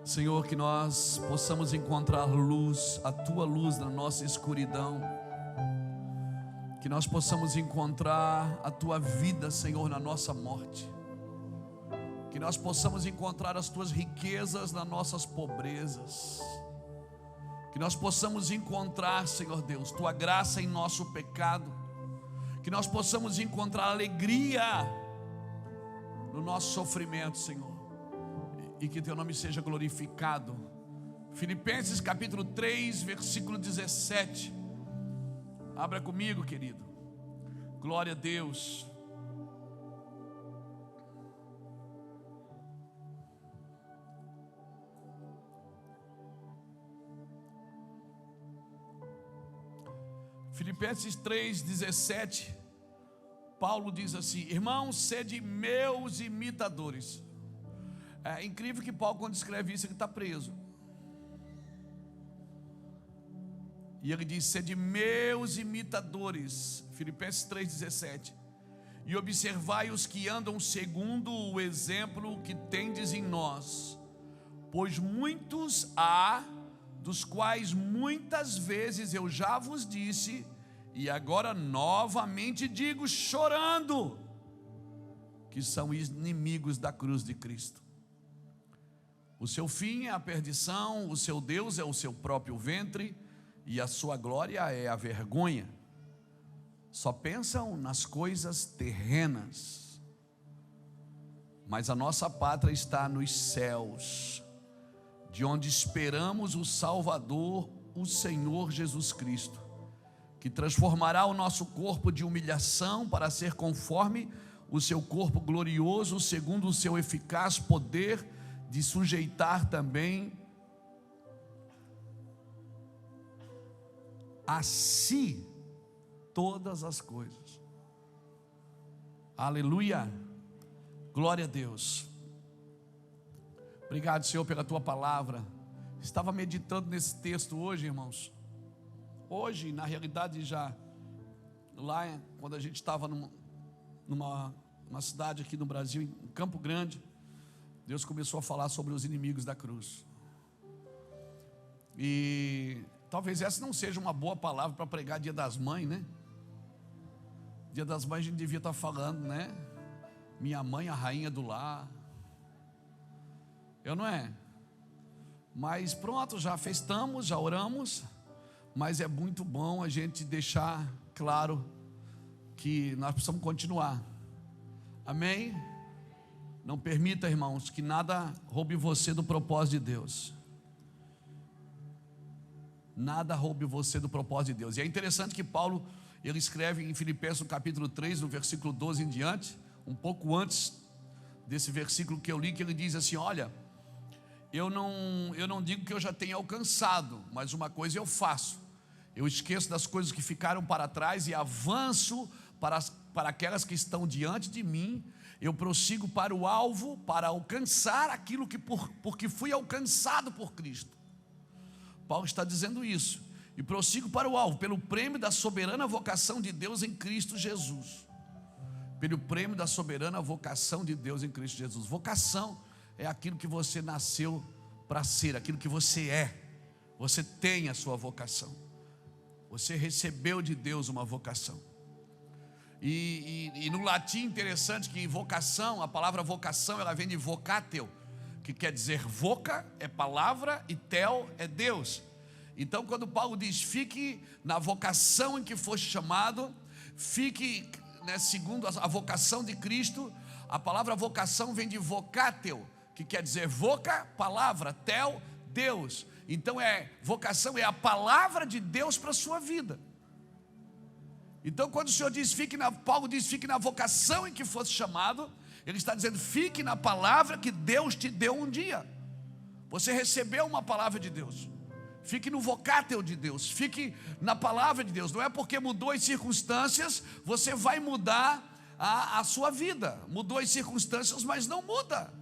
Senhor, que nós possamos encontrar luz, a Tua luz na nossa escuridão, que nós possamos encontrar a Tua vida, Senhor, na nossa morte, que nós possamos encontrar as Tuas riquezas nas nossas pobrezas, que nós possamos encontrar, Senhor Deus, Tua graça em nosso pecado, que nós possamos encontrar alegria no nosso sofrimento, Senhor, e que Teu nome seja glorificado. Filipenses capítulo 3, versículo 17. Abra comigo, querido. Glória a Deus. Filipenses 3, 17. Paulo diz assim: irmãos, sede meus imitadores. É incrível que Paulo, quando escreve isso, ele está preso. E ele diz: sede meus imitadores. Filipenses 3,17. E observai os que andam segundo o exemplo que tendes em nós. Pois muitos há, dos quais muitas vezes eu já vos disse, e agora novamente digo, chorando, que são inimigos da cruz de Cristo. O seu fim é a perdição, o seu Deus é o seu próprio ventre, e a sua glória é a vergonha. Só pensam nas coisas terrenas, mas a nossa pátria está nos céus, de onde esperamos o Salvador, o Senhor Jesus Cristo, que transformará o nosso corpo de humilhação para ser conforme o seu corpo glorioso, segundo o seu eficaz poder, de sujeitar também a si todas as coisas. Aleluia, glória a Deus. Obrigado, Senhor, pela Tua palavra. Estava meditando nesse texto hoje, irmãos. Hoje, na realidade, já lá, quando a gente estava numa cidade aqui no Brasil, em Campo Grande, Deus começou a falar sobre os inimigos da cruz. E talvez essa não seja uma boa palavra para pregar Dia das Mães, né? Dia das Mães a gente devia estar falando, né? Minha mãe, a rainha do lar. Eu não é? Mas pronto, já festamos, já oramos. Mas é muito bom a gente deixar claro que nós precisamos continuar. Amém? Não permita, irmãos, que nada roube você do propósito de Deus. Nada roube você do propósito de Deus. E é interessante que Paulo, ele escreve em Filipenses no capítulo 3, no versículo 12 em diante, um pouco antes desse versículo que eu li, que ele diz assim: olha, eu não digo que eu já tenha alcançado, mas uma coisa eu faço: eu esqueço das coisas que ficaram para trás e avanço para aquelas que estão diante de mim. Eu prossigo para o alvo, para alcançar aquilo que porque fui alcançado por Cristo. Paulo está dizendo isso. E prossigo para o alvo, pelo prêmio da soberana vocação de Deus em Cristo Jesus. Pelo prêmio da soberana vocação de Deus em Cristo Jesus. Vocação é aquilo que você nasceu para ser, aquilo que você é. Você tem a sua vocação. Você recebeu de Deus uma vocação. E no latim, interessante que vocação, a palavra vocação, ela vem de vocateo, que quer dizer voca é palavra e tel é Deus. Então, quando Paulo diz: fique na vocação em que foste chamado, fique, né, segundo a vocação de Cristo. A palavra vocação vem de vocateo, que quer dizer voca, palavra, tel, Deus. Então vocação é a palavra de Deus para a sua vida. Então, quando o Senhor diz, Paulo diz, fique na vocação em que fosse chamado, ele está dizendo, fique na palavra que Deus te deu um dia. Você recebeu uma palavra de Deus. Fique no vocáteo de Deus, fique na palavra de Deus. Não é porque mudou as circunstâncias, você vai mudar a sua vida. Mudou as circunstâncias, mas não muda.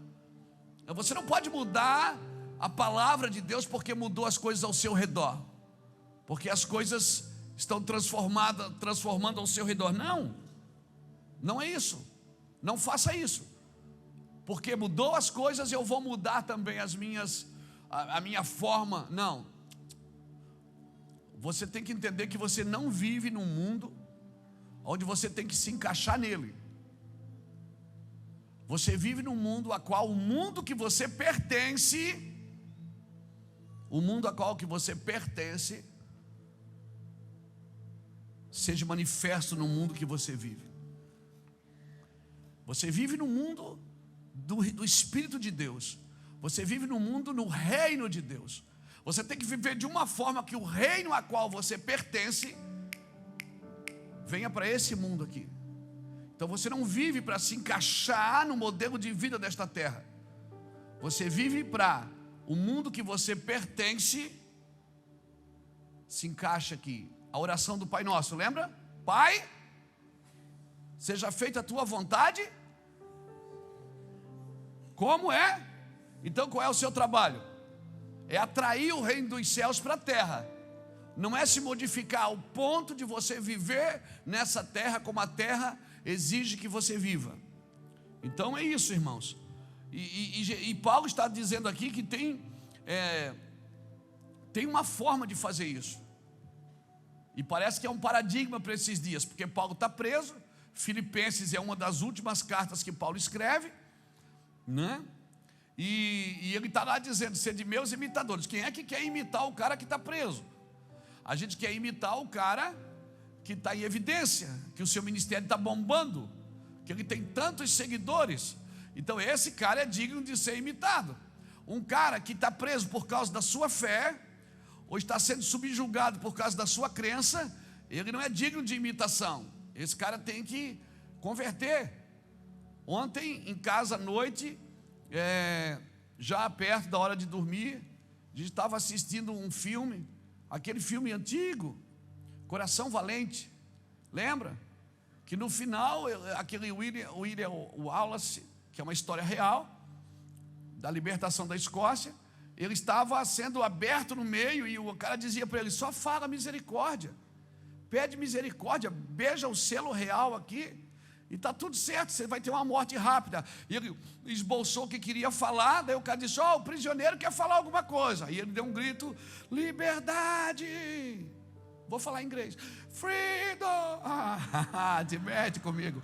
Você não pode mudar a palavra de Deus porque mudou as coisas ao seu redor, porque as coisas estão transformando ao seu redor. Não é isso. Não faça isso, porque mudou as coisas, eu vou mudar também as minhas a minha forma. Não. Você tem que entender que você não vive num mundo onde você tem que se encaixar nele. Você vive num mundo a qual o mundo que você pertence, seja manifesto no mundo que você vive. Você vive no mundo do Espírito de Deus. Você vive no mundo, no reino de Deus. Você tem que viver de uma forma que o reino a qual você pertence venha para esse mundo aqui. Então você não vive para se encaixar no modelo de vida desta terra. Você vive para o mundo que você pertence se encaixa aqui. A oração do Pai Nosso, lembra? Pai, seja feita a tua vontade. Como é? Então qual é o seu trabalho? É atrair o reino dos céus para a terra. Não é se modificar ao ponto de você viver nessa terra como a terra exige que você viva. Então é isso, irmãos. E Paulo está dizendo aqui que tem uma forma de fazer isso. E parece que é um paradigma para esses dias, porque Paulo está preso. Filipenses é uma das últimas cartas que Paulo escreve, né? E ele está lá dizendo: sede meus imitadores. Quem é que quer imitar o cara que está preso? A gente quer imitar o cara que está em evidência, que o seu ministério está bombando, que ele tem tantos seguidores. Então esse cara é digno de ser imitado. Um cara que está preso por causa da sua fé, ou está sendo subjugado por causa da sua crença, ele não é digno de imitação. Esse cara tem que converter. Ontem em casa à noite, já perto da hora de dormir, a gente estava assistindo um filme, aquele filme antigo, Coração Valente. Lembra? Que no final, aquele William Wallace, que é uma história real, da libertação da Escócia, ele estava sendo aberto no meio e o cara dizia para ele: só fala misericórdia, pede misericórdia, beija o selo real aqui e está tudo certo, você vai ter uma morte rápida. E ele esboçou o que queria falar, daí o cara disse: o prisioneiro quer falar alguma coisa. E ele deu um grito: liberdade. Vou falar em inglês: freedom. Te mete comigo.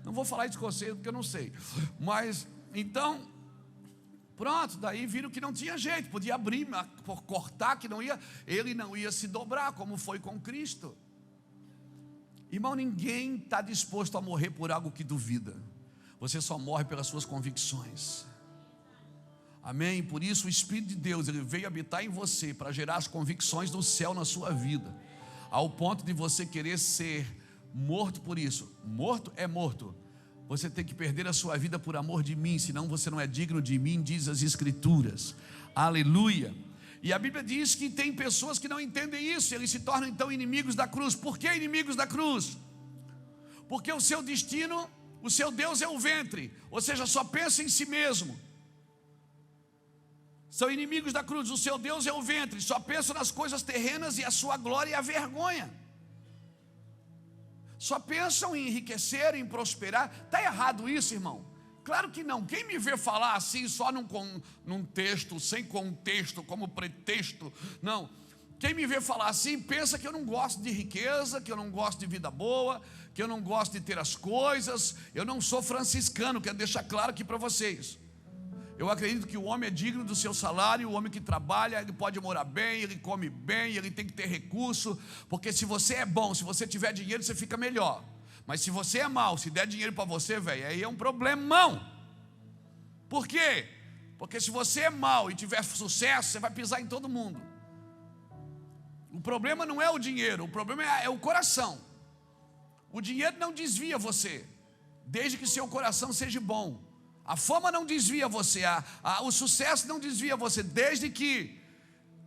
Não vou falar escocês porque eu não sei. Mas, então, pronto, daí viram que não tinha jeito, podia abrir, por cortar, que ele não ia se dobrar, como foi com Cristo. Irmão, ninguém está disposto a morrer por algo que duvida. Você só morre pelas suas convicções. Amém? Por isso o Espírito de Deus, ele veio habitar em você para gerar as convicções do céu na sua vida, ao ponto de você querer ser morto por isso. Morto é morto. Você tem que perder a sua vida por amor de mim, senão você não é digno de mim, diz as Escrituras. Aleluia. E a Bíblia diz que tem pessoas que não entendem isso, eles se tornam então inimigos da cruz. Por que inimigos da cruz? Porque o seu destino, o seu Deus é o ventre, ou seja, só pensa em si mesmo. São inimigos da cruz. O seu Deus é o ventre, só pensa nas coisas terrenas e a sua glória e a vergonha. Só pensam em enriquecer, em prosperar. Está errado isso, irmão? Claro que não. Quem me vê falar assim só num texto, sem contexto, como pretexto, não. Quem me vê falar assim pensa que eu não gosto de riqueza, que eu não gosto de vida boa, que eu não gosto de ter as coisas. Eu não sou franciscano, quero deixar claro aqui para vocês. Eu acredito que o homem é digno do seu salário. O homem que trabalha, ele pode morar bem, ele come bem, ele tem que ter recurso, porque se você é bom, se você tiver dinheiro, você fica melhor. Mas se você é mau, se der dinheiro para você, velho, aí é um problemão. Por quê? Porque se você é mau e tiver sucesso, você vai pisar em todo mundo. O problema não é o dinheiro, o problema é o coração. O dinheiro não desvia você, desde que seu coração seja bom. A fama não desvia você, o sucesso não desvia você, desde que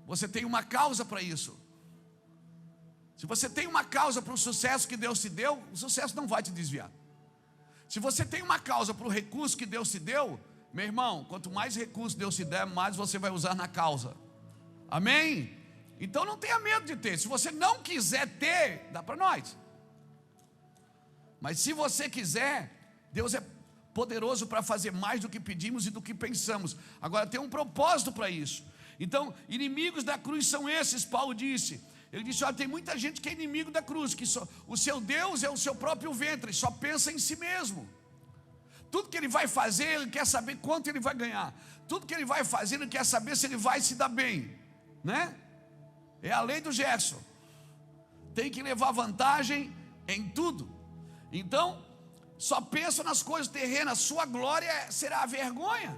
você tenha uma causa para isso. Se você tem uma causa para o sucesso que Deus te deu, o sucesso não vai te desviar. Se você tem uma causa para o recurso que Deus te deu, meu irmão, quanto mais recurso Deus te der, mais você vai usar na causa. Amém? Então não tenha medo de ter. Se você não quiser ter, dá para nós. Mas se você quiser, Deus é poderoso para fazer mais do que pedimos e do que pensamos. Agora tem um propósito para isso. Então, inimigos da cruz são esses, Paulo disse. Ele disse: olha, tem muita gente que é inimigo da cruz, que o seu Deus é o seu próprio ventre, só pensa em si mesmo. Tudo que ele vai fazer, ele quer saber quanto ele vai ganhar. Tudo que ele vai fazer, ele quer saber se ele vai se dar bem, né? É a lei do Gerson. Tem que levar vantagem em tudo. Então, só pensa nas coisas terrenas. Sua glória será a vergonha.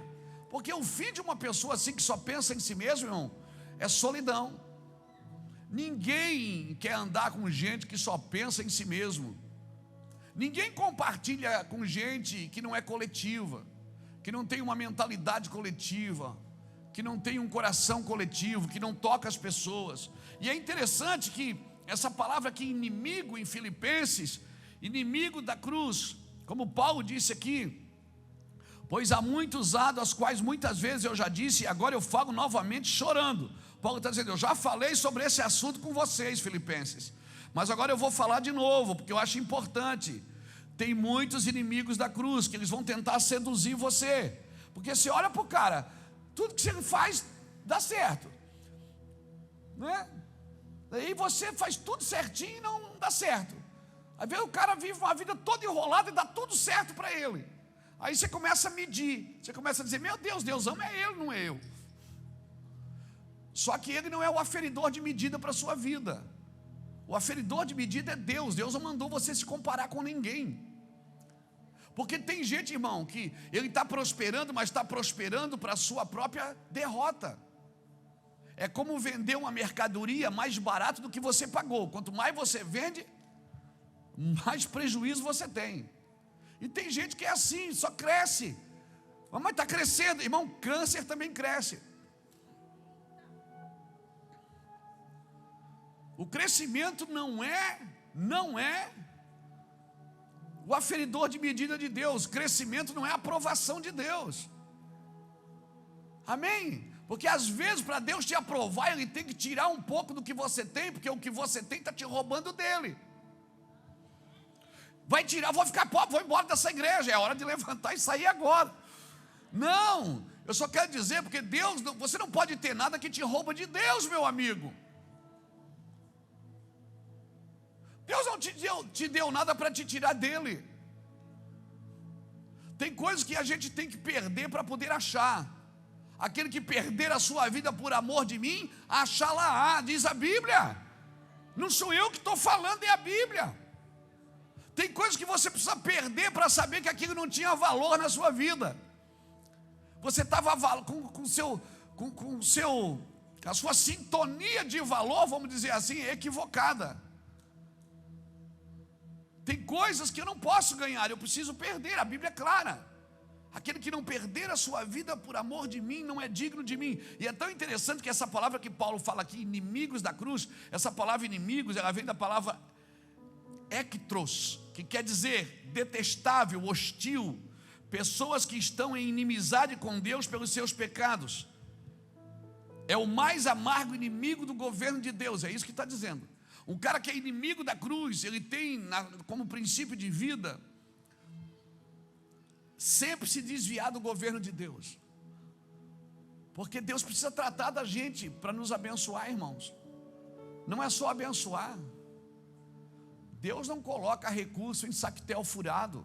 Porque o fim de uma pessoa assim que só pensa em si mesmo, irmão, é solidão. Ninguém quer andar com gente que só pensa em si mesmo. Ninguém compartilha com gente que não é coletiva, que não tem uma mentalidade coletiva, que não tem um coração coletivo, que não toca as pessoas. E é interessante que essa palavra aqui, inimigo, em Filipenses, inimigo da cruz, como Paulo disse aqui: pois há muitos usado, as quais muitas vezes eu já disse, e agora eu falo novamente chorando. Paulo está dizendo: eu já falei sobre esse assunto com vocês, Filipenses, mas agora eu vou falar de novo, porque eu acho importante. Tem muitos inimigos da cruz, que eles vão tentar seduzir você, porque você olha para o cara, tudo que você faz dá certo, né? Aí você faz tudo certinho e não dá certo. Aí vem o cara, vive uma vida toda enrolada e dá tudo certo para ele. Aí você começa a medir, você começa a dizer: meu Deus, Deus ama é ele, não é eu. Só que ele não é o aferidor de medida para a sua vida. O aferidor de medida é Deus. Deus não mandou você se comparar com ninguém. Porque tem gente, irmão, que ele está prosperando, mas está prosperando para a sua própria derrota. É como vender uma mercadoria mais barato do que você pagou. Quanto mais você vende, mais prejuízo você tem. E tem gente que é assim, só cresce. Mas está crescendo, irmão. Câncer também cresce. O crescimento não é o aferidor de medida de Deus. Crescimento não é a aprovação de Deus. Amém? Porque às vezes para Deus te aprovar, Ele tem que tirar um pouco do que você tem, porque o que você tem está te roubando dele. Vai tirar, vou ficar pobre, vou embora dessa igreja, é hora de levantar e sair agora. Não, eu só quero dizer, porque Deus, você não pode ter nada que te rouba de Deus, meu amigo. Deus não te deu nada para te tirar dele. Tem coisas que a gente tem que perder para poder achar. Aquele que perder a sua vida por amor de mim, achá-la-á, diz a Bíblia. Não sou eu que estou falando, é a Bíblia. Tem coisas que você precisa perder para saber que aquilo não tinha valor na sua vida. Você estava a sua sintonia de valor, vamos dizer assim, equivocada. Tem coisas que eu não posso ganhar, eu preciso perder, a Bíblia é clara. Aquele que não perder a sua vida por amor de mim, não é digno de mim. E é tão interessante que essa palavra que Paulo fala aqui, inimigos da cruz, essa palavra inimigos, ela vem da palavra ectros, que quer dizer detestável, hostil, pessoas que estão em inimizade com Deus pelos seus pecados. É o mais amargo inimigo do governo de Deus, é isso que está dizendo. Um cara que é inimigo da cruz, ele tem como princípio de vida sempre se desviar do governo de Deus. Porque Deus precisa tratar da gente para nos abençoar, irmãos. Não é só abençoar. Deus não coloca recurso em saquetel furado.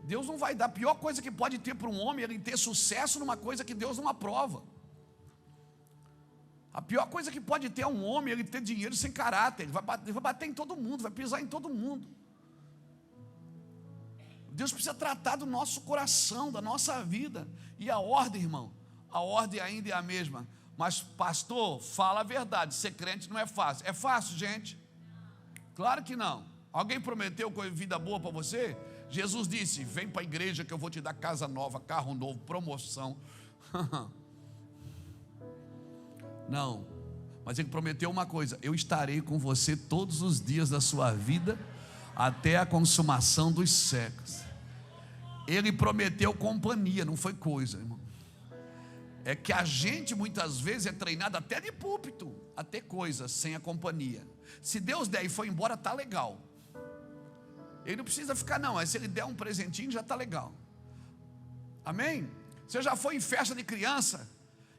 Deus não vai dar. A pior coisa que pode ter para um homem é ele ter sucesso numa coisa que Deus não aprova. A pior coisa que pode ter um homem é ele ter dinheiro sem caráter. Ele vai bater em todo mundo, vai pisar em todo mundo. Deus precisa tratar do nosso coração, da nossa vida. E a ordem, irmão, a ordem ainda é a mesma. Mas pastor, fala a verdade, ser crente não é fácil. É fácil, gente? Claro que não. Alguém prometeu vida boa para você? Jesus disse: vem para a igreja que eu vou te dar casa nova, carro novo, promoção. Não, mas ele prometeu uma coisa: eu estarei com você todos os dias da sua vida, até a consumação dos séculos. Ele prometeu companhia, não foi coisa, irmão. É que a gente muitas vezes é treinado até de púlpito a ter coisas sem a companhia. Se Deus der e for embora, está legal. Ele não precisa ficar não, mas se ele der um presentinho já está legal. Amém? Você já foi em festa de criança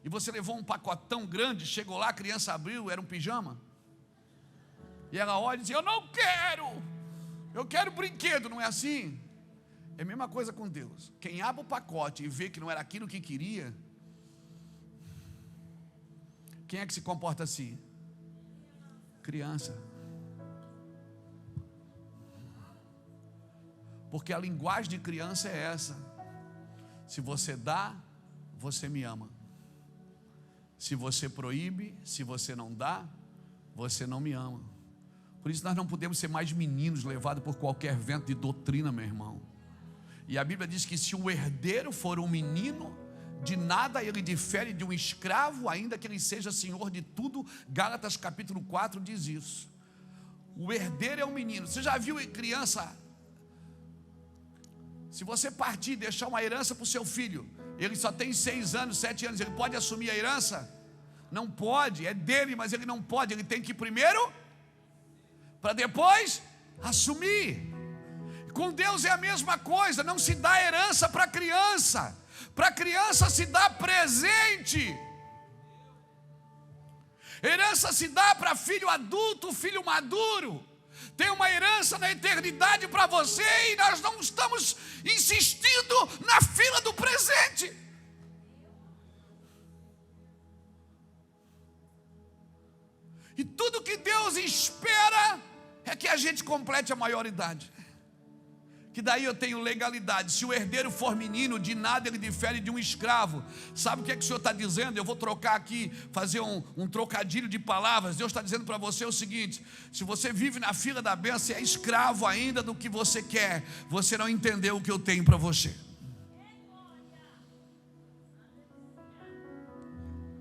e você levou um pacotão grande, chegou lá, a criança abriu, era um pijama? E ela olha e diz: eu não quero, eu quero brinquedo. Não é assim? É a mesma coisa com Deus. Quem abre o pacote e vê que não era aquilo que queria, quem é que se comporta assim? Criança. Porque a linguagem de criança é essa: se você dá, você me ama. Se você proíbe, se você não dá, você não me ama. Por isso nós não podemos ser mais meninos levados por qualquer vento de doutrina, meu irmão. E a Bíblia diz que se o herdeiro for um menino, de nada ele difere de um escravo, ainda que ele seja senhor de tudo. Gálatas capítulo 4 diz isso. O herdeiro é um menino. Você já viu criança? Se você partir e deixar uma herança para o seu filho, ele só tem 6 anos, 7 anos, ele pode assumir a herança? Não pode, é dele, mas ele não pode. Ele tem que ir primeiro, para depois assumir. Com Deus é a mesma coisa. Não se dá herança para criança. Para criança se dá presente. Herança se dá para filho adulto, filho maduro. Tem uma herança na eternidade para você e nós não estamos insistindo na fila do presente. E tudo que Deus espera é que a gente complete a maioridade. Que daí eu tenho legalidade. Se o herdeiro for menino, de nada ele difere de um escravo. Sabe o que é que o Senhor está dizendo? Eu vou trocar aqui, fazer um trocadilho de palavras. Deus está dizendo para você o seguinte: se você vive na fila da bênção, você é escravo ainda do que você quer. Você não entendeu o que eu tenho para você.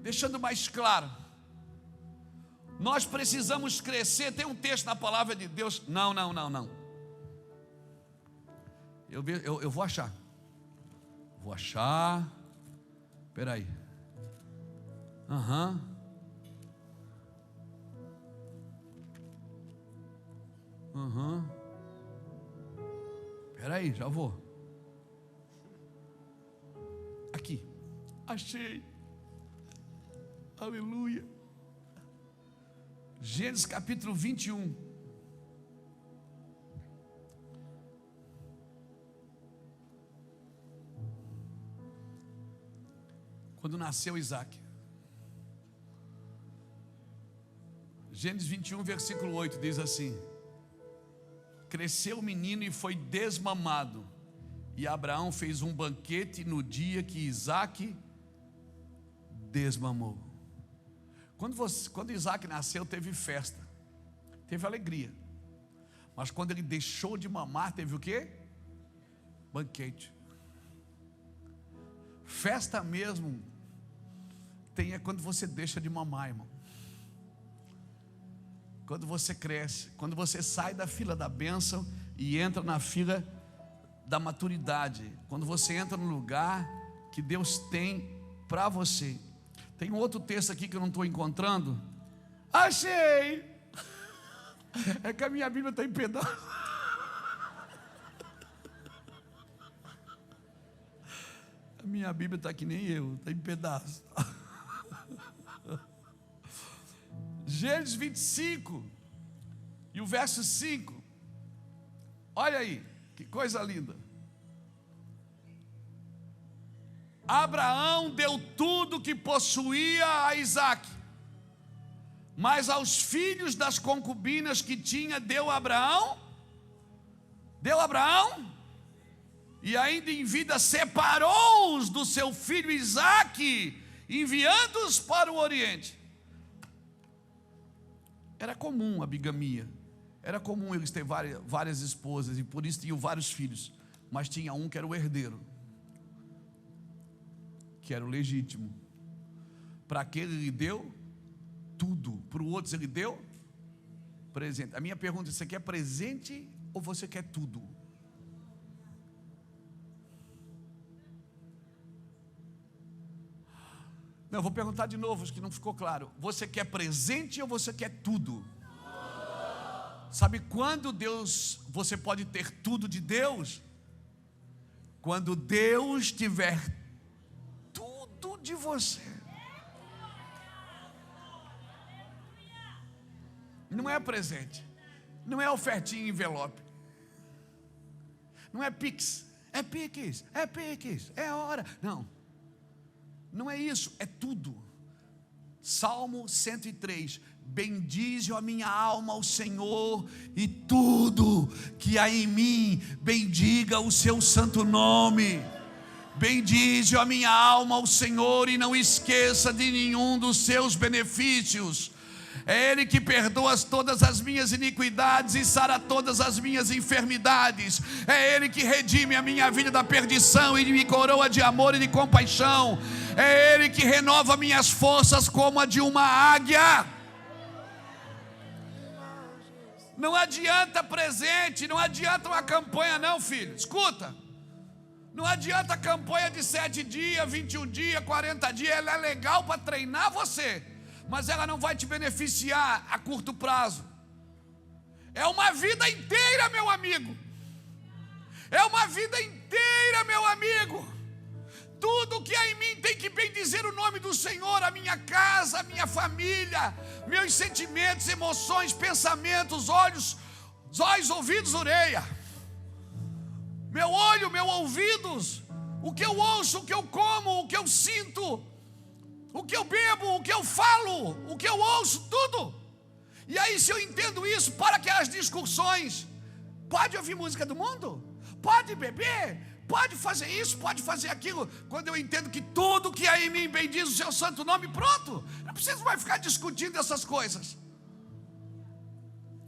Deixando mais claro, nós precisamos crescer. Tem um texto na palavra de Deus. Não. Eu vou achar. Vou achar. Espera aí. Espera aí, já vou. Aqui. Achei. Aleluia. Gênesis capítulo 21. Quando nasceu Isaac. Gênesis 21, versículo 8 diz assim: cresceu o menino e foi desmamado, e Abraão fez um banquete no dia que Isaac desmamou. Quando Isaac nasceu, teve festa, teve alegria. Mas quando ele deixou de mamar, teve o quê? Banquete. Festa mesmo é quando você deixa de mamar, irmão. Quando você cresce, quando você sai da fila da bênção e entra na fila da maturidade, quando você entra no lugar que Deus tem para você. Tem um outro texto aqui que eu não estou encontrando. Achei! É que a minha Bíblia está em pedaços. A minha Bíblia está que nem eu, está em pedaços. Gênesis 25 e o verso 5. Olha aí, que coisa linda. Abraão deu tudo que possuía a Isaque, mas aos filhos das concubinas que tinha deu Abraão, e ainda em vida separou-os do seu filho Isaque, enviando-os para o Oriente. Era comum a bigamia, era comum eles terem várias esposas, e por isso tinham vários filhos, mas tinha um que era o herdeiro, que era o legítimo. Para aquele ele deu tudo, para o outro ele deu presente. A minha pergunta é: você quer presente ou você quer tudo? Não, eu vou perguntar de novo, acho que não ficou claro. Você quer presente ou você quer tudo? Sabe quando você pode ter tudo de Deus? Quando Deus tiver tudo de você. Não é presente, não é ofertinha em envelope, não é pix, é piques, é hora. Não, não é isso, é tudo. Salmo 103: bendize a minha alma ao Senhor, e tudo que há em mim, bendiga o seu santo nome. Bendize a minha alma ao Senhor, e não esqueça de nenhum dos seus benefícios. É Ele que perdoa todas as minhas iniquidades e sara todas as minhas enfermidades. É Ele que redime a minha vida da perdição e me coroa de amor e de compaixão. É Ele que renova minhas forças como a de uma águia. Não adianta presente, não adianta uma campanha não, filho. Escuta, não adianta campanha de 7 dias, 21 dias, 40 dias. Ela é legal para treinar você, mas ela não vai te beneficiar a curto prazo. É uma vida inteira, meu amigo. É uma vida inteira, meu amigo. Tudo que há em mim tem que bendizer o nome do Senhor. A minha casa, a minha família, meus sentimentos, emoções, pensamentos, olhos, ouvidos, orelha. Meu olho, meus ouvidos, o que eu ouço, o que eu como, o que eu sinto, o que eu bebo, o que eu falo, o que eu ouço, tudo. E aí, se eu entendo isso, para aquelas discussões. Pode ouvir música do mundo? Pode beber? Pode fazer isso, pode fazer aquilo. Quando eu entendo que tudo que há em mim bendiz o seu santo nome, pronto. Não preciso mais ficar discutindo essas coisas,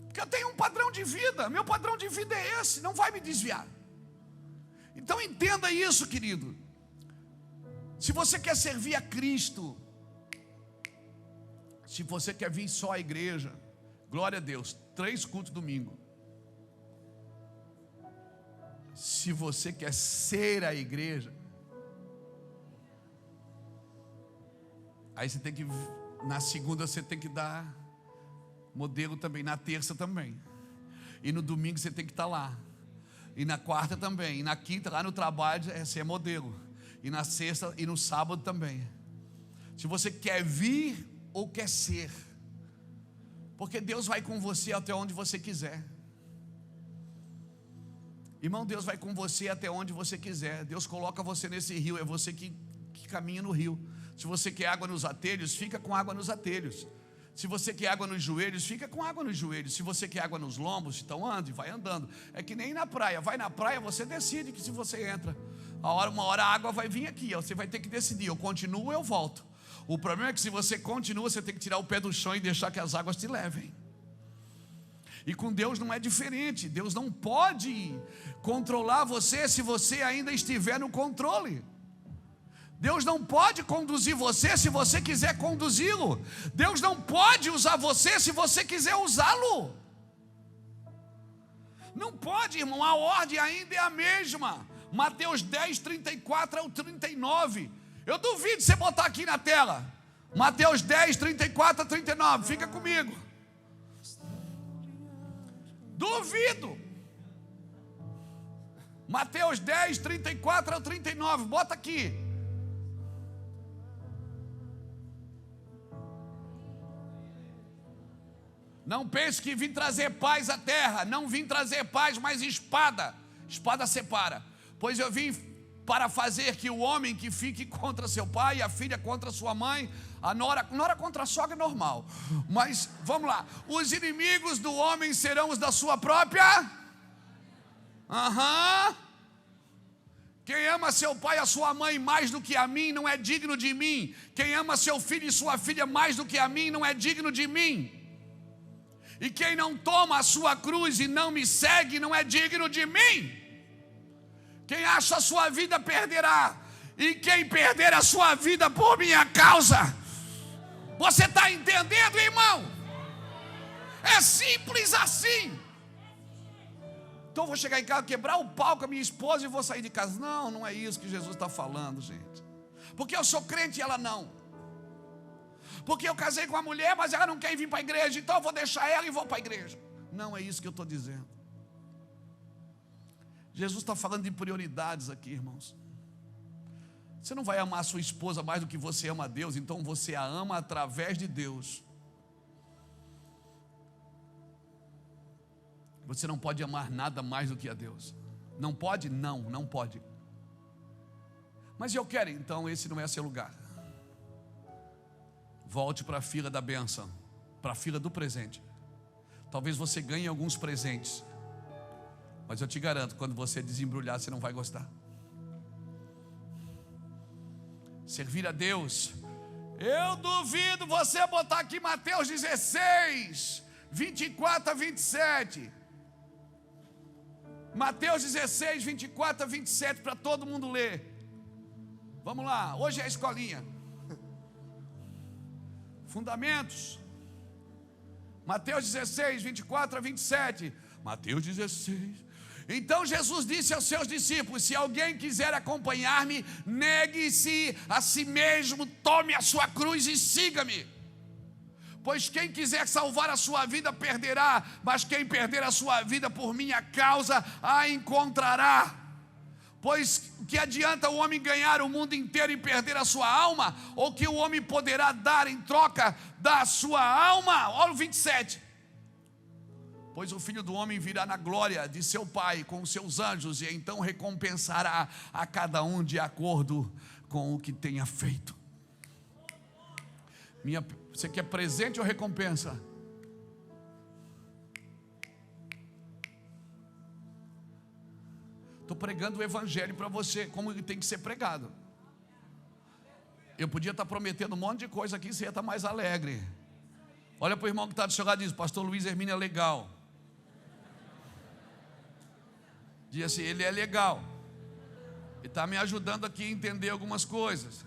porque eu tenho um padrão de vida. Meu padrão de vida é esse, não vai me desviar. Então entenda isso, querido. Se você quer servir a Cristo, se você quer vir só à igreja, glória a Deus, 3 cultos domingo. Se você quer ser a igreja, aí você tem que, na segunda você tem que dar modelo também, na terça também, e no domingo você tem que estar lá, e na quarta também, e na quinta lá no trabalho você é modelo, e na sexta e no sábado também. Se você quer vir ou quer ser, porque Deus vai com você até onde você quiser. Irmão, Deus vai com você até onde você quiser. Deus coloca você nesse rio, é você que caminha no rio. Se você quer água nos atelhos, fica com água nos atelhos. Se você quer água nos joelhos, fica com água nos joelhos. Se você quer água nos lombos, então ande, vai andando. É que nem na praia, vai na praia, você decide que se você entra, uma hora a água vai vir aqui, você vai ter que decidir, eu continuo ou eu volto. O problema é que se você continua, você tem que tirar o pé do chão e deixar que as águas te levem. E com Deus não é diferente. Deus não pode controlar você se você ainda estiver no controle. Deus não pode conduzir você se você quiser conduzi-lo. Deus não pode usar você se você quiser usá-lo. Não pode, irmão, a ordem ainda é a mesma. Mateus 10, 34 ao 39. Eu duvido você botar aqui na tela. Mateus 10, 34 a 39, fica comigo. Duvido. Mateus 10, 34 ao 39, bota aqui. Não pense que vim trazer paz à terra. Não vim trazer paz, mas espada. Espada separa. Pois eu vim para fazer que o homem que fique contra seu pai, a filha contra sua mãe, a nora contra a sogra é normal. Mas vamos lá. Os inimigos do homem serão os da sua própria. Quem ama seu pai e a sua mãe mais do que a mim não é digno de mim. Quem ama seu filho e sua filha mais do que a mim não é digno de mim. E quem não toma a sua cruz e não me segue não é digno de mim. Quem acha a sua vida perderá, e quem perder a sua vida por minha causa. Você está entendendo, irmão? É simples assim. Então eu vou chegar em casa, quebrar o pau com a minha esposa e vou sair de casa. Não, não é isso que Jesus está falando, gente. Porque eu sou crente e ela não. Porque eu casei com uma mulher, mas ela não quer vir para a igreja, então eu vou deixar ela e vou para a igreja. Não é isso que eu estou dizendo. Jesus está falando de prioridades aqui, irmãos. Você não vai amar a sua esposa mais do que você ama a Deus, então você a ama através de Deus. Você não pode amar nada mais do que a Deus. Não pode? Não, não pode. Mas eu quero, então esse não é seu lugar. Volte para a fila da bênção, para a fila do presente. Talvez você ganhe alguns presentes, mas eu te garanto, quando você desembrulhar, você não vai gostar. Servir a Deus, eu duvido você botar aqui Mateus 16, 24 a 27. Mateus 16, 24 a 27, para todo mundo ler. Vamos lá, hoje é a escolinha. Fundamentos. Mateus 16, 24 a 27. Mateus 16. Então Jesus disse aos seus discípulos: se alguém quiser acompanhar-me, negue-se a si mesmo, tome a sua cruz e siga-me. Pois quem quiser salvar a sua vida perderá, mas quem perder a sua vida por minha causa a encontrará. Pois que adianta o homem ganhar o mundo inteiro e perder a sua alma? Ou que o homem poderá dar em troca da sua alma? Olha o 27. Pois o Filho do Homem virá na glória de seu Pai com os seus anjos, e então recompensará a cada um de acordo com o que tenha feito. Você quer presente ou recompensa? Estou pregando o evangelho para você, como ele tem que ser pregado. Eu podia estar prometendo um monte de coisa aqui, você ia estar mais alegre. Olha para o irmão que está do seu lado e diz: pastor Luiz Hermínio é legal. Diz assim: ele é legal. Ele está me ajudando aqui a entender algumas coisas.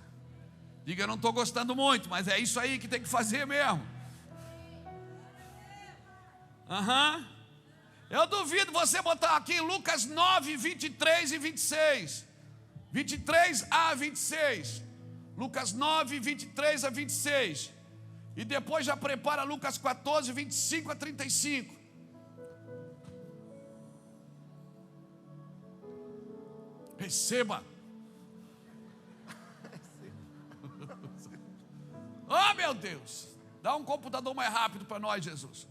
Diga: eu não estou gostando muito, mas é isso aí que tem que fazer mesmo. Eu duvido você botar aqui Lucas 9, 23 e 26. 23 a 26. Lucas 9, 23 a 26. E depois já prepara Lucas 14, 25 a 35. Receba. Oh, meu Deus. Dá um computador mais rápido para nós, Jesus.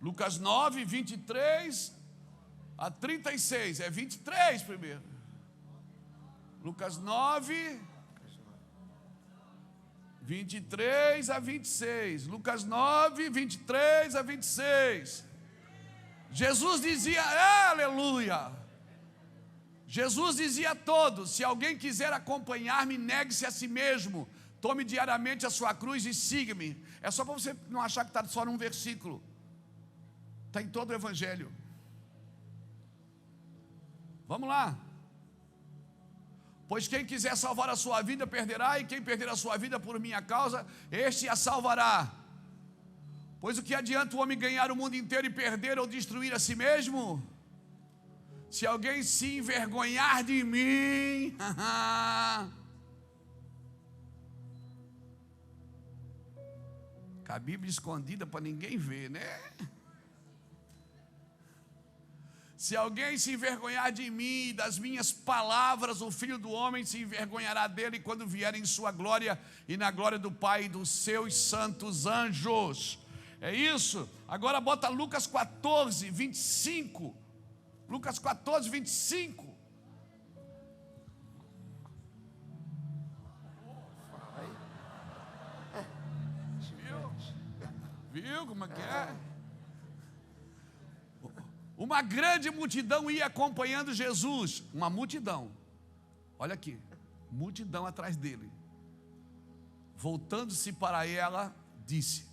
Lucas 9, 23 a 36. É 23 primeiro. Lucas 9, 23 a 26. Lucas 9, 23 a 26. Jesus dizia, aleluia. Jesus dizia a todos: se alguém quiser acompanhar-me, negue-se a si mesmo, tome diariamente a sua cruz e siga-me. É só para você não achar que está só num versículo. Está em todo o evangelho. Vamos lá. Pois quem quiser salvar a sua vida perderá, e quem perder a sua vida por minha causa, este a salvará. Pois o que adianta o homem ganhar o mundo inteiro e perder ou destruir a si mesmo? Se alguém se envergonhar de mim, com a Bíblia escondida para ninguém ver, né? Se alguém se envergonhar de mim e das minhas palavras, o Filho do Homem se envergonhará dele quando vier em sua glória e na glória do Pai e dos seus santos anjos. É isso? Agora bota Lucas 14, 25. Lucas 14, 25. Viu como é que é? Uma grande multidão ia acompanhando Jesus. Uma multidão. Olha aqui. Multidão atrás dele. Voltando-se para ela, disse: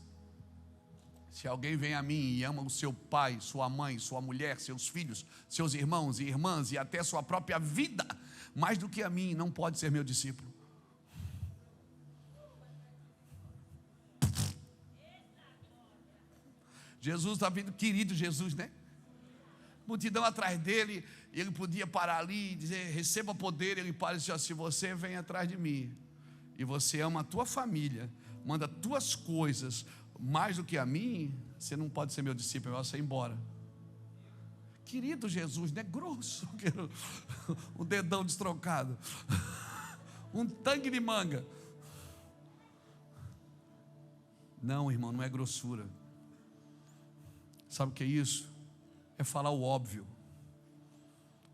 se alguém vem a mim e ama o seu pai, sua mãe, sua mulher, seus filhos, seus irmãos e irmãs e até sua própria vida, mais do que a mim, não pode ser meu discípulo. Jesus está vindo, querido Jesus, né? Multidão atrás dele, ele podia parar ali e dizer: receba poder. Ele para e diz: se você vem atrás de mim e você ama a tua família, manda tuas coisas mais do que a mim, você não pode ser meu discípulo, é melhor você ir embora. Querido Jesus, não é grosso, um dedão destroncado, um tangue de manga. Não, irmão, não é grossura. Sabe o que é isso? É falar o óbvio.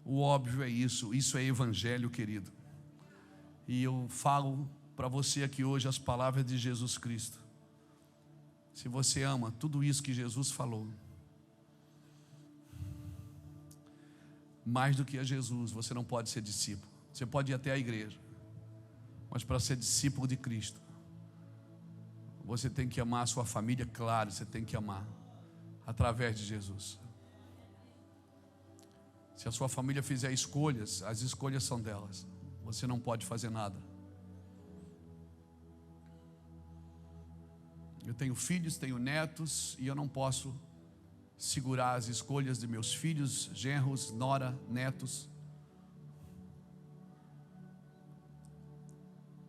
O óbvio é isso. Isso é evangelho, querido. E eu falo para você aqui hoje as palavras de Jesus Cristo. Se você ama tudo isso que Jesus falou, mais do que a Jesus, você não pode ser discípulo. Você pode ir até a igreja, mas para ser discípulo de Cristo, você tem que amar a sua família, claro, você tem que amar através de Jesus. Se a sua família fizer escolhas, as escolhas são delas. Você não pode fazer nada. Eu tenho filhos, tenho netos, e eu não posso segurar as escolhas de meus filhos, genros, nora, netos.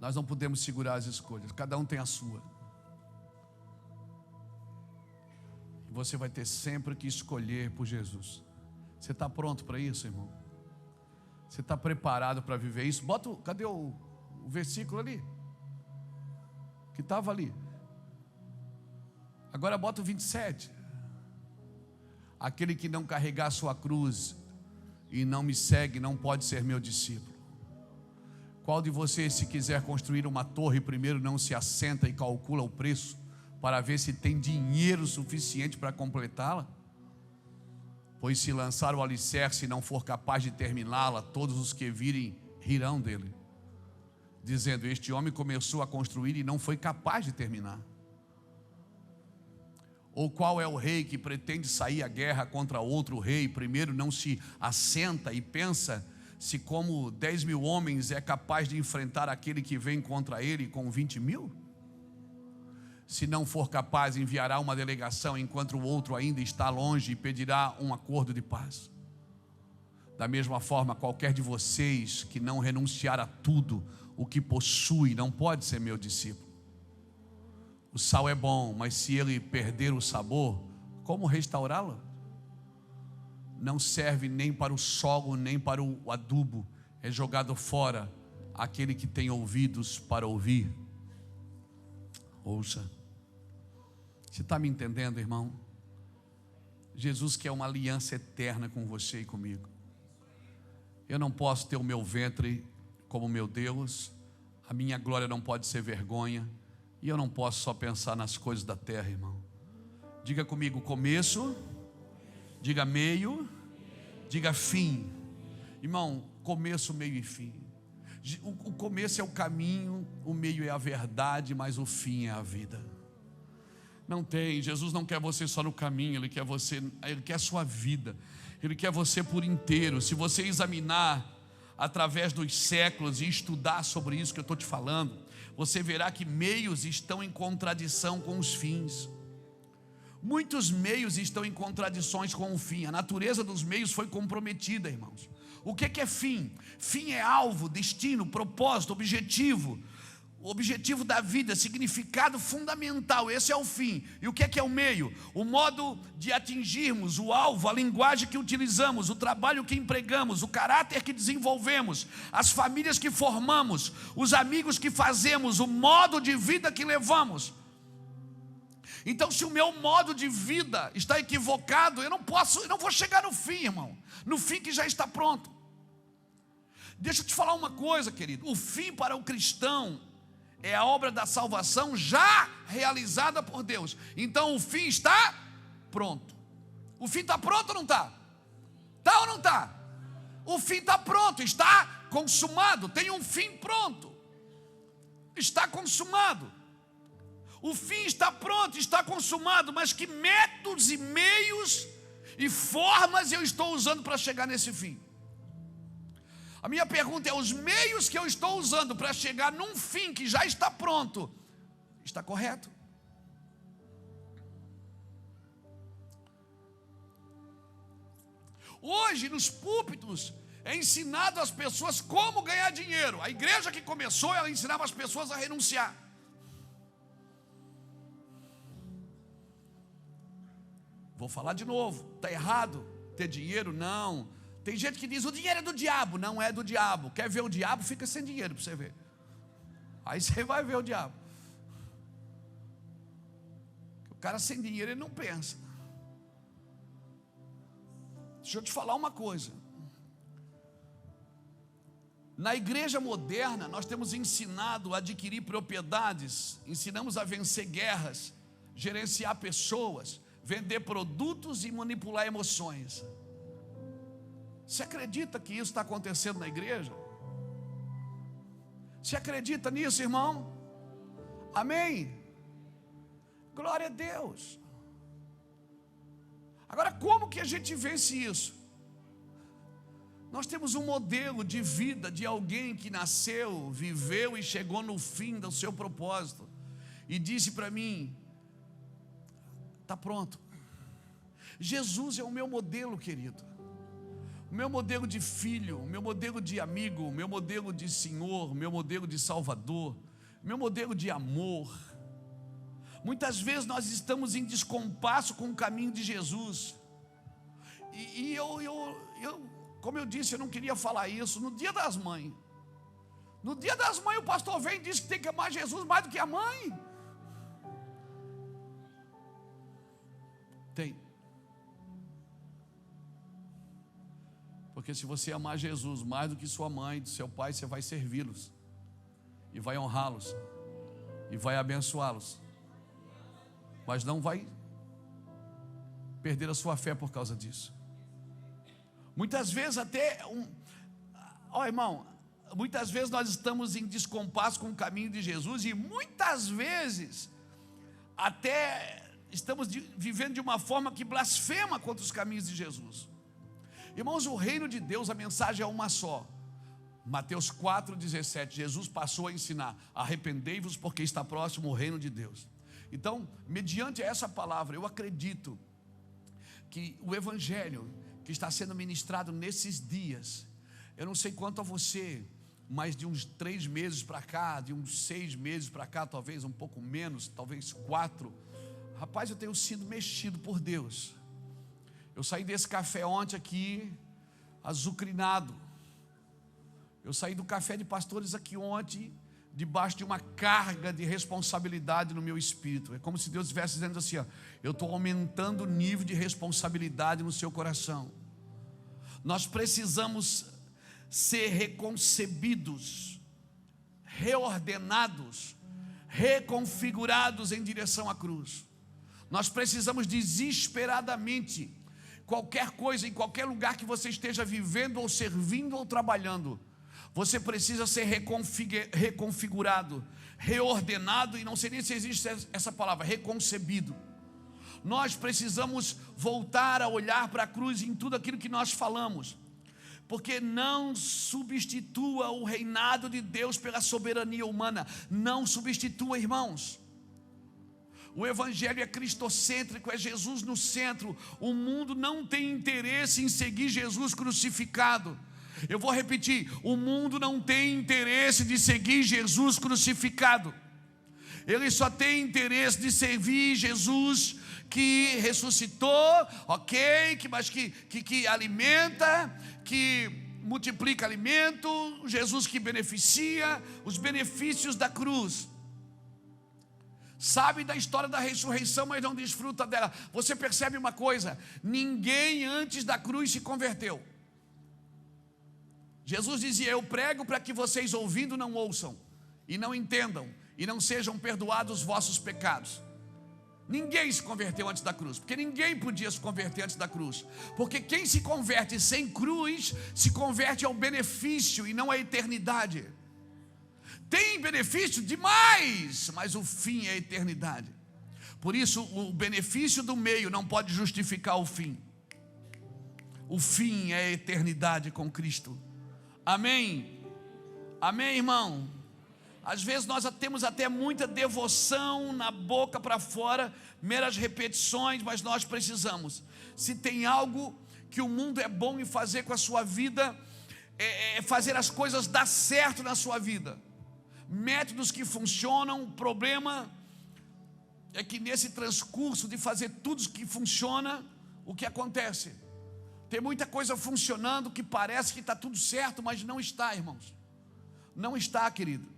Nós não podemos segurar as escolhas, cada um tem a sua. Você vai ter sempre que escolher por Jesus. Você está pronto para isso, irmão? Você está preparado para viver isso? Cadê o versículo ali? Que estava ali. Agora bota o 27. Aquele que não carregar a sua cruz e não me segue, não pode ser meu discípulo. Qual de vocês, se quiser construir uma torre, primeiro não se assenta e calcula o preço, para ver se tem dinheiro suficiente para completá-la? Pois se lançar o alicerce e não for capaz de terminá-la, todos os que virem rirão dele, dizendo: este homem começou a construir e não foi capaz de terminar. Ou qual é o rei que pretende sair à guerra contra outro rei, primeiro não se assenta e pensa se como 10.000 homens é capaz de enfrentar aquele que vem contra ele com 20.000? Se não for capaz, enviará uma delegação enquanto o outro ainda está longe e pedirá um acordo de paz. Da mesma forma, qualquer de vocês que não renunciar a tudo o que possui não pode ser meu discípulo. O sal é bom, mas se ele perder o sabor, como restaurá-lo? Não serve nem para o solo, nem para o adubo. É jogado fora aquele que tem ouvidos para ouvir. Ouça. Você está me entendendo, irmão? Jesus quer uma aliança eterna com você e comigo. Eu não posso ter o meu ventre como meu Deus, a minha glória não pode ser vergonha, e eu não posso só pensar nas coisas da terra, irmão. Diga comigo: começo, diga meio, diga fim. Irmão, começo, meio e fim. O começo é o caminho, o meio é a verdade, mas o fim é a vida. Não tem, Jesus não quer você só no caminho, Ele quer a sua vida, Ele quer você por inteiro. Se você examinar através dos séculos e estudar sobre isso que eu estou te falando, você verá que meios estão em contradição com os fins. Muitos meios estão em contradições com o fim. A natureza dos meios foi comprometida, irmãos. O que é fim? Fim é alvo, destino, propósito, objetivo. O objetivo da vida, significado fundamental, esse é o fim. E o que é o meio? O modo de atingirmos o alvo, a linguagem que utilizamos, o trabalho que empregamos, o caráter que desenvolvemos, as famílias que formamos, os amigos que fazemos, o modo de vida que levamos. Então, se o meu modo de vida está equivocado, eu não vou chegar no fim, irmão. No fim que já está pronto. Deixa eu te falar uma coisa, querido. O fim para o cristão é a obra da salvação já realizada por Deus. Então o fim está pronto. O fim está pronto ou não está? Está ou não está? O fim está pronto, está consumado. Tem um fim pronto. Está consumado. O fim está pronto, está consumado. Mas que métodos e meios e formas eu estou usando para chegar nesse fim? A minha pergunta é: os meios que eu estou usando para chegar num fim que já está pronto, está correto? Hoje nos púlpitos é ensinado às pessoas como ganhar dinheiro. A igreja que começou, ela ensinava as pessoas a renunciar. Vou falar de novo, está errado ter dinheiro? Não. Tem gente que diz, o dinheiro é do diabo. Não é do diabo. Quer ver o diabo? Fica sem dinheiro para você ver. Aí você vai ver o diabo. O cara sem dinheiro, ele não pensa. Deixa eu te falar uma coisa. Na igreja moderna, nós temos ensinado a adquirir propriedades, ensinamos a vencer guerras, gerenciar pessoas, vender produtos e manipular emoções. Você acredita que isso está acontecendo na igreja? Você acredita nisso, irmão? Amém? Glória a Deus. Agora, como que a gente vence isso? Nós temos um modelo de vida de alguém que nasceu, viveu e chegou no fim do seu propósito e disse para mim, está pronto. Jesus é o meu modelo, querido. O meu modelo de filho, o meu modelo de amigo, o meu modelo de Senhor, o meu modelo de Salvador, o meu modelo de amor. Muitas vezes nós estamos em descompasso com o caminho de Jesus. E como eu disse, eu não queria falar isso. No dia das mães, o pastor vem e diz que tem que amar Jesus mais do que a mãe. Tem. Porque se você amar Jesus mais do que sua mãe, do seu pai, você vai servi-los, e vai honrá-los, e vai abençoá-los, mas não vai perder a sua fé por causa disso. Muitas vezes irmão, muitas vezes nós estamos em descompasso com o caminho de Jesus, e muitas vezes até estamos vivendo de uma forma que blasfema contra os caminhos de Jesus. Irmãos, o reino de Deus, a mensagem é uma só. Mateus 4,17, Jesus passou a ensinar, arrependei-vos porque está próximo o reino de Deus. Então, mediante essa palavra, eu acredito que o evangelho que está sendo ministrado nesses dias, eu não sei quanto a você, mas de uns 3 meses para cá, de uns 6 meses para cá, talvez um pouco menos, talvez 4, rapaz, eu tenho sido mexido por Deus. Eu saí desse café ontem aqui, azucrinado. Eu saí do café de pastores aqui ontem, debaixo de uma carga de responsabilidade no meu espírito. É como se Deus estivesse dizendo assim, ó, eu estou aumentando o nível de responsabilidade no seu coração. Nós precisamos ser reconcebidos, reordenados, reconfigurados em direção à cruz. Nós precisamos desesperadamente, qualquer coisa, em qualquer lugar que você esteja vivendo ou servindo ou trabalhando, você precisa ser reconfigurado, reordenado, e não sei nem se existe essa palavra, reconcebido. Nós precisamos voltar a olhar para a cruz em tudo aquilo que nós falamos, porque não substitua o reinado de Deus pela soberania humana. Não substitua, irmãos. O evangelho é cristocêntrico, é Jesus no centro. O mundo não tem interesse em seguir Jesus crucificado. Eu vou repetir, o mundo não tem interesse de seguir Jesus crucificado. Ele só tem interesse de servir Jesus que ressuscitou, ok, mas que alimenta, que multiplica alimento, Jesus que beneficia, os benefícios da cruz. Sabe da história da ressurreição, mas não desfruta dela. Você percebe uma coisa, ninguém antes da cruz se converteu. Jesus dizia, eu prego para que vocês ouvindo não ouçam, e não entendam, e não sejam perdoados os vossos pecados. Ninguém se converteu antes da cruz, porque ninguém podia se converter antes da cruz, porque quem se converte sem cruz, se converte ao benefício e não à eternidade. Tem benefício demais, mas o fim é a eternidade. Por isso o benefício do meio não pode justificar o fim. O fim é a eternidade com Cristo. Amém? Amém, irmão? Às vezes nós temos até muita devoção na boca para fora, meras repetições, mas nós precisamos. Se tem algo que o mundo é bom em fazer com a sua vida, é fazer as coisas dar certo na sua vida. Métodos que funcionam. O problema é que nesse transcurso de fazer tudo que funciona, o que acontece? Tem muita coisa funcionando que parece que está tudo certo, mas não está, irmãos. Não está, querido.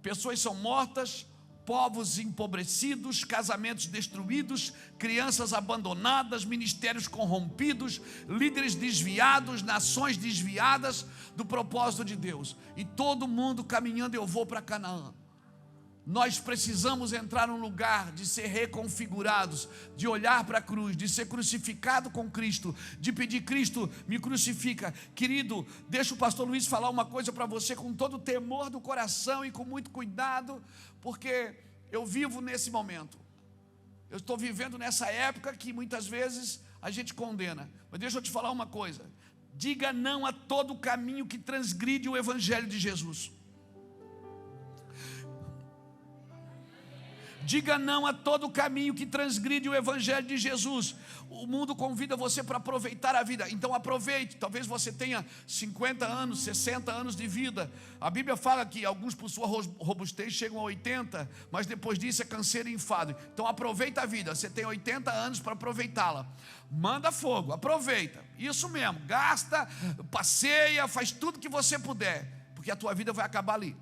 Pessoas são mortas, povos empobrecidos, casamentos destruídos, crianças abandonadas, ministérios corrompidos, líderes desviados, nações desviadas do propósito de Deus. E todo mundo caminhando, eu vou para Canaã. Nós precisamos entrar num lugar de ser reconfigurados, de olhar para a cruz, de ser crucificado com Cristo, de pedir: Cristo, me crucifica. Querido, deixa o pastor Luiz falar uma coisa para você com todo o temor do coração e com muito cuidado, porque eu vivo nesse momento. Eu estou vivendo nessa época que muitas vezes a gente condena. Mas deixa eu te falar uma coisa: diga não a todo caminho que transgride o evangelho de Jesus. Diga não a todo caminho que transgride o evangelho de Jesus. O mundo convida você para aproveitar a vida, então aproveite. Talvez você tenha 50 anos, 60 anos de vida. A Bíblia fala que alguns por sua robustez chegam a 80, mas depois disso é canseiro e enfado. Então aproveita a vida, você tem 80 anos para aproveitá-la. Manda fogo, aproveita, isso mesmo. Gasta, passeia, faz tudo que você puder, porque a tua vida vai acabar ali.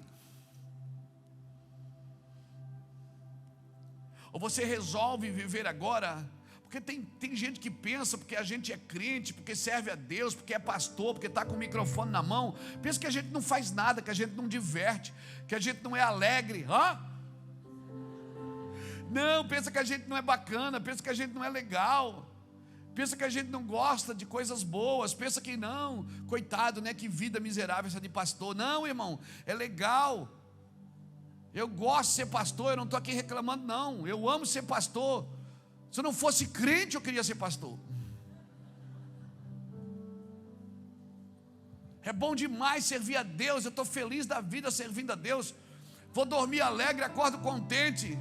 Ou você resolve viver agora, porque tem gente que pensa, porque a gente é crente, porque serve a Deus, porque é pastor, porque está com o microfone na mão, pensa que a gente não faz nada, que a gente não diverte, que a gente não é alegre. Não, pensa que a gente não é bacana, pensa que a gente não é legal, pensa que a gente não gosta de coisas boas, pensa que não, coitado, né? Que vida miserável essa de pastor. Não, irmão, é legal. Eu gosto de ser pastor, eu não estou aqui reclamando, não. Eu amo ser pastor. Se eu não fosse crente, eu queria ser pastor. É bom demais servir a Deus. Eu estou feliz da vida servindo a Deus. Vou dormir alegre, acordo contente,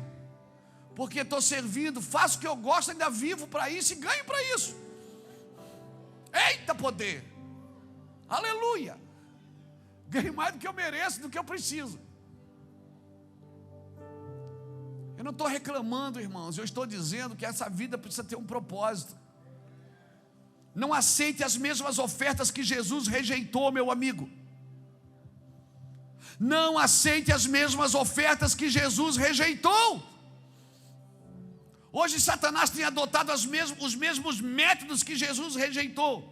porque estou servindo, faço o que eu gosto, ainda vivo para isso e ganho para isso. Eita poder! Aleluia! Ganho mais do que eu mereço, do que eu preciso. Eu não estou reclamando, irmãos, eu estou dizendo que essa vida precisa ter um propósito. Não aceite as mesmas ofertas que Jesus rejeitou, meu amigo. Não aceite as mesmas ofertas que Jesus rejeitou. Hoje Satanás tem adotado os mesmos métodos que Jesus rejeitou.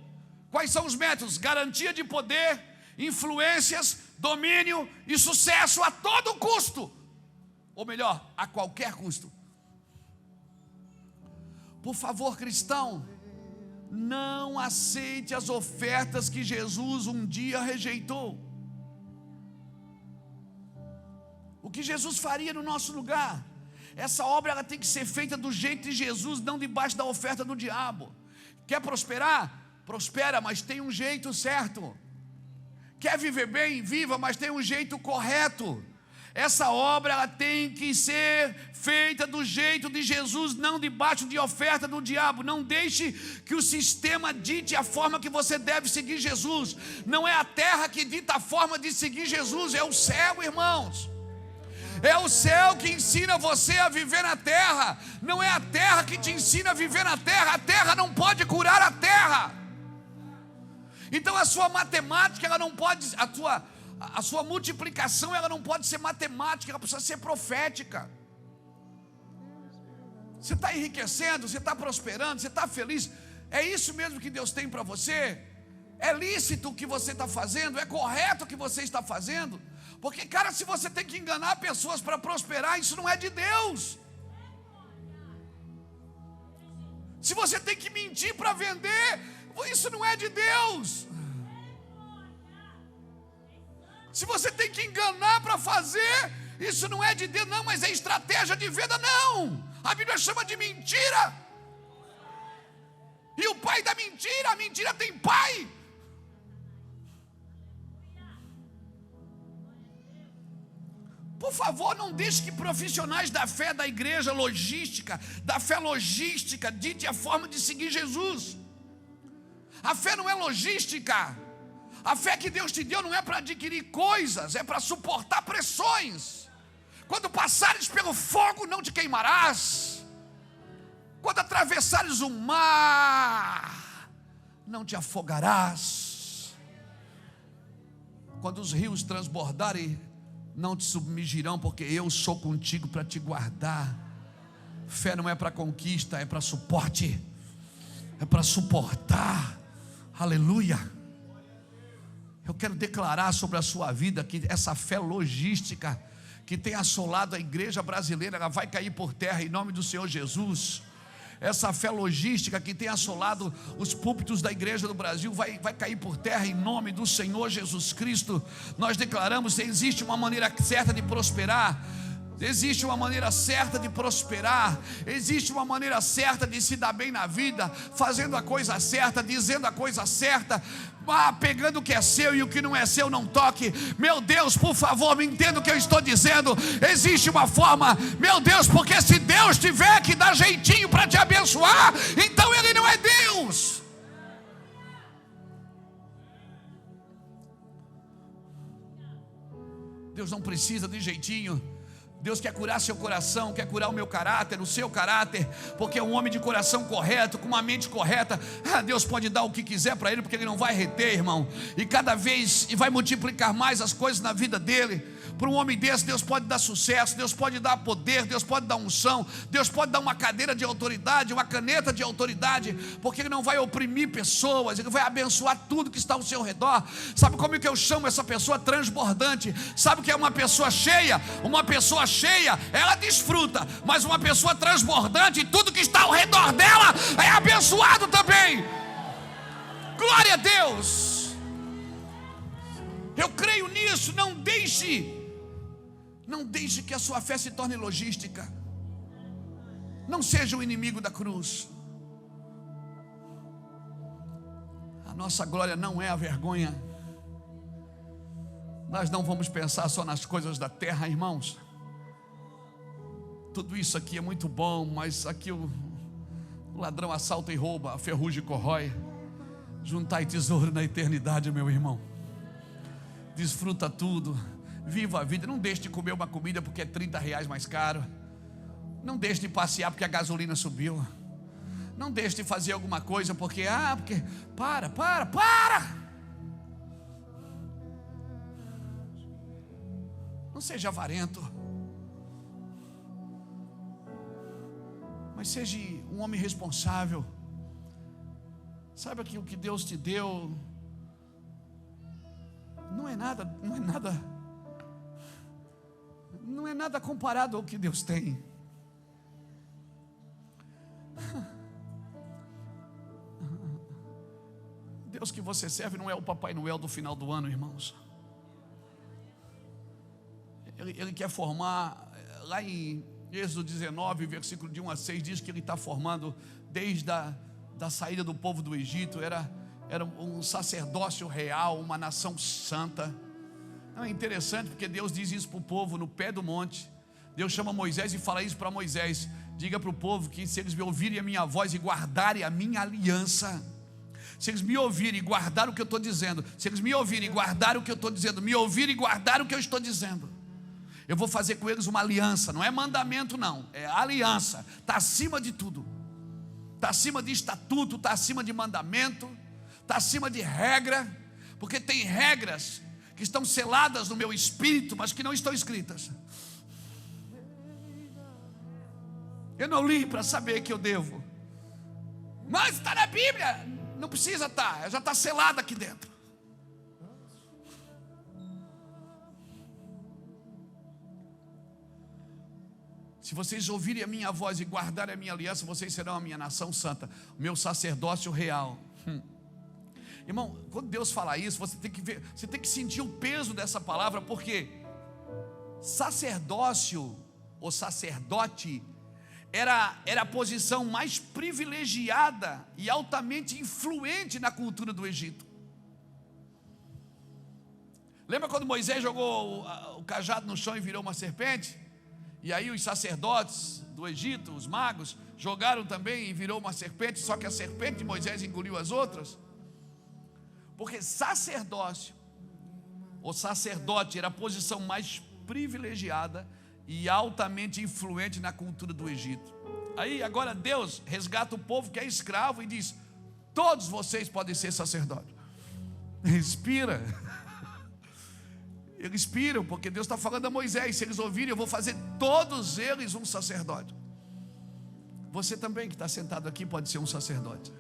Quais são os métodos? Garantia de poder, influências, domínio e sucesso a todo custo. Ou melhor, a qualquer custo. Por favor, cristão, não aceite as ofertas que Jesus um dia rejeitou. O que Jesus faria no nosso lugar? Essa obra ela tem que ser feita do jeito de Jesus, não debaixo da oferta do diabo. Quer prosperar? Prospera, mas tem um jeito certo. Quer viver bem? Viva, mas tem um jeito correto. Essa obra ela tem que ser feita do jeito de Jesus, não debaixo de oferta do diabo. Não deixe que o sistema dite a forma que você deve seguir Jesus. Não é a terra que dita a forma de seguir Jesus, é o céu, irmãos. É o céu que ensina você a viver na terra. Não é a terra que te ensina a viver na terra. A terra não pode curar a terra. Então a sua matemática ela não pode, a sua multiplicação ela não pode ser matemática, ela precisa ser profética. Você está enriquecendo, você está prosperando, você está feliz. É isso mesmo que Deus tem para você? É lícito o que você está fazendo? É correto o que você está fazendo? Porque, cara, se você tem que enganar pessoas para prosperar, isso não é de Deus. Se você tem que mentir para vender, isso não é de Deus. Se você tem que enganar para fazer, isso não é de Deus, não, mas é estratégia de venda, não. A Bíblia chama de mentira. E o pai da mentira, a mentira tem pai. Por favor, não deixe que profissionais da fé da igreja logística, da fé logística, dite a forma de seguir Jesus. A fé não é logística. A fé que Deus te deu não é para adquirir coisas, é para suportar pressões. Quando passares pelo fogo, não te queimarás. Quando atravessares o mar, não te afogarás. Quando os rios transbordarem, não te submergirão, porque eu sou contigo para te guardar. Fé não é para conquista, é para suporte, é para suportar. Aleluia. Eu quero declarar sobre a sua vida que essa fé logística que tem assolado a igreja brasileira, ela vai cair por terra em nome do Senhor Jesus. Essa fé logística que tem assolado os púlpitos da igreja do Brasil vai cair por terra em nome do Senhor Jesus Cristo. Nós declaramos que existe uma maneira certa de prosperar. Existe uma maneira certa de prosperar, existe uma maneira certa de se dar bem na vida, fazendo a coisa certa, dizendo a coisa certa, pegando o que é seu e o que não é seu não toque. Meu Deus, por favor, me entenda o que eu estou dizendo. Existe uma forma, meu Deus, porque se Deus tiver que dar jeitinho para te abençoar, então Ele não é Deus. Deus não precisa de jeitinho. Deus quer curar seu coração, quer curar o meu caráter, o seu caráter, porque é um homem de coração correto, com uma mente correta. Deus pode dar o que quiser para ele, porque ele não vai reter, irmão, e cada vez vai multiplicar mais as coisas na vida dele. Para um homem desse, Deus pode dar sucesso, Deus pode dar poder, Deus pode dar unção, Deus pode dar uma cadeira de autoridade, uma caneta de autoridade, porque Ele não vai oprimir pessoas, Ele vai abençoar tudo que está ao seu redor. Sabe como é que eu chamo essa pessoa? Transbordante. Sabe o que é uma pessoa cheia? Uma pessoa cheia, ela desfruta, mas uma pessoa transbordante, tudo que está ao redor dela é abençoado também. Glória a Deus. Eu creio nisso. Não deixe que a sua fé se torne logística. Não seja o inimigo da cruz. A nossa glória não é a vergonha. Nós não vamos pensar só nas coisas da terra, irmãos. Tudo isso aqui é muito bom, mas aqui o ladrão assalta e rouba, a ferrugem corrói. Juntai tesouro na eternidade, meu irmão. Desfruta tudo. Viva a vida. Não deixe de comer uma comida porque é R$30 mais caro. Não deixe de passear porque a gasolina subiu. Não deixe de fazer alguma coisa porque para. Não seja avarento, mas seja um homem responsável. Saiba que o que Deus te deu não é nada comparado ao que Deus tem. Deus que você serve não é o Papai Noel do final do ano, irmãos. Ele quer formar, lá em Êxodo 19, versículo de 1 a 6, diz que Ele está formando desde da saída do povo do Egito. Era um sacerdócio real, uma nação santa. É interessante porque Deus diz isso para o povo no pé do monte. Deus chama Moisés e fala isso para Moisés: diga para o povo que se eles me ouvirem a minha voz e guardarem a minha aliança, se eles me ouvirem e guardar o que eu estou dizendo, se eles me ouvirem e guardar o que eu estou dizendo, me ouvirem e guardar o que eu estou dizendo, eu vou fazer com eles uma aliança. Não é mandamento não, é aliança. Está acima de tudo. Está acima de estatuto, está acima de mandamento, está acima de regra, porque tem regras que estão seladas no meu espírito, mas que não estão escritas. Eu não li para saber que eu devo, mas está na Bíblia. Não precisa estar, já está selada aqui dentro. Se vocês ouvirem a minha voz e guardarem a minha aliança, vocês serão a minha nação santa, o meu sacerdócio real. Irmão, quando Deus fala isso, você tem que ver, você tem que sentir o peso dessa palavra, porque sacerdócio ou sacerdote era a posição mais privilegiada e altamente influente na cultura do Egito. Lembra quando Moisés jogou o cajado no chão e virou uma serpente? E aí os sacerdotes do Egito, os magos, jogaram também e virou uma serpente, só que a serpente de Moisés engoliu as outras. Porque sacerdócio ou sacerdote era a posição mais privilegiada e altamente influente na cultura do Egito. Aí agora Deus resgata o povo que é escravo e diz: todos vocês podem ser sacerdotes. Respira. Eles piram, porque Deus está falando a Moisés: se eles ouvirem, eu vou fazer todos eles um sacerdote. Você também que está sentado aqui pode ser um sacerdote.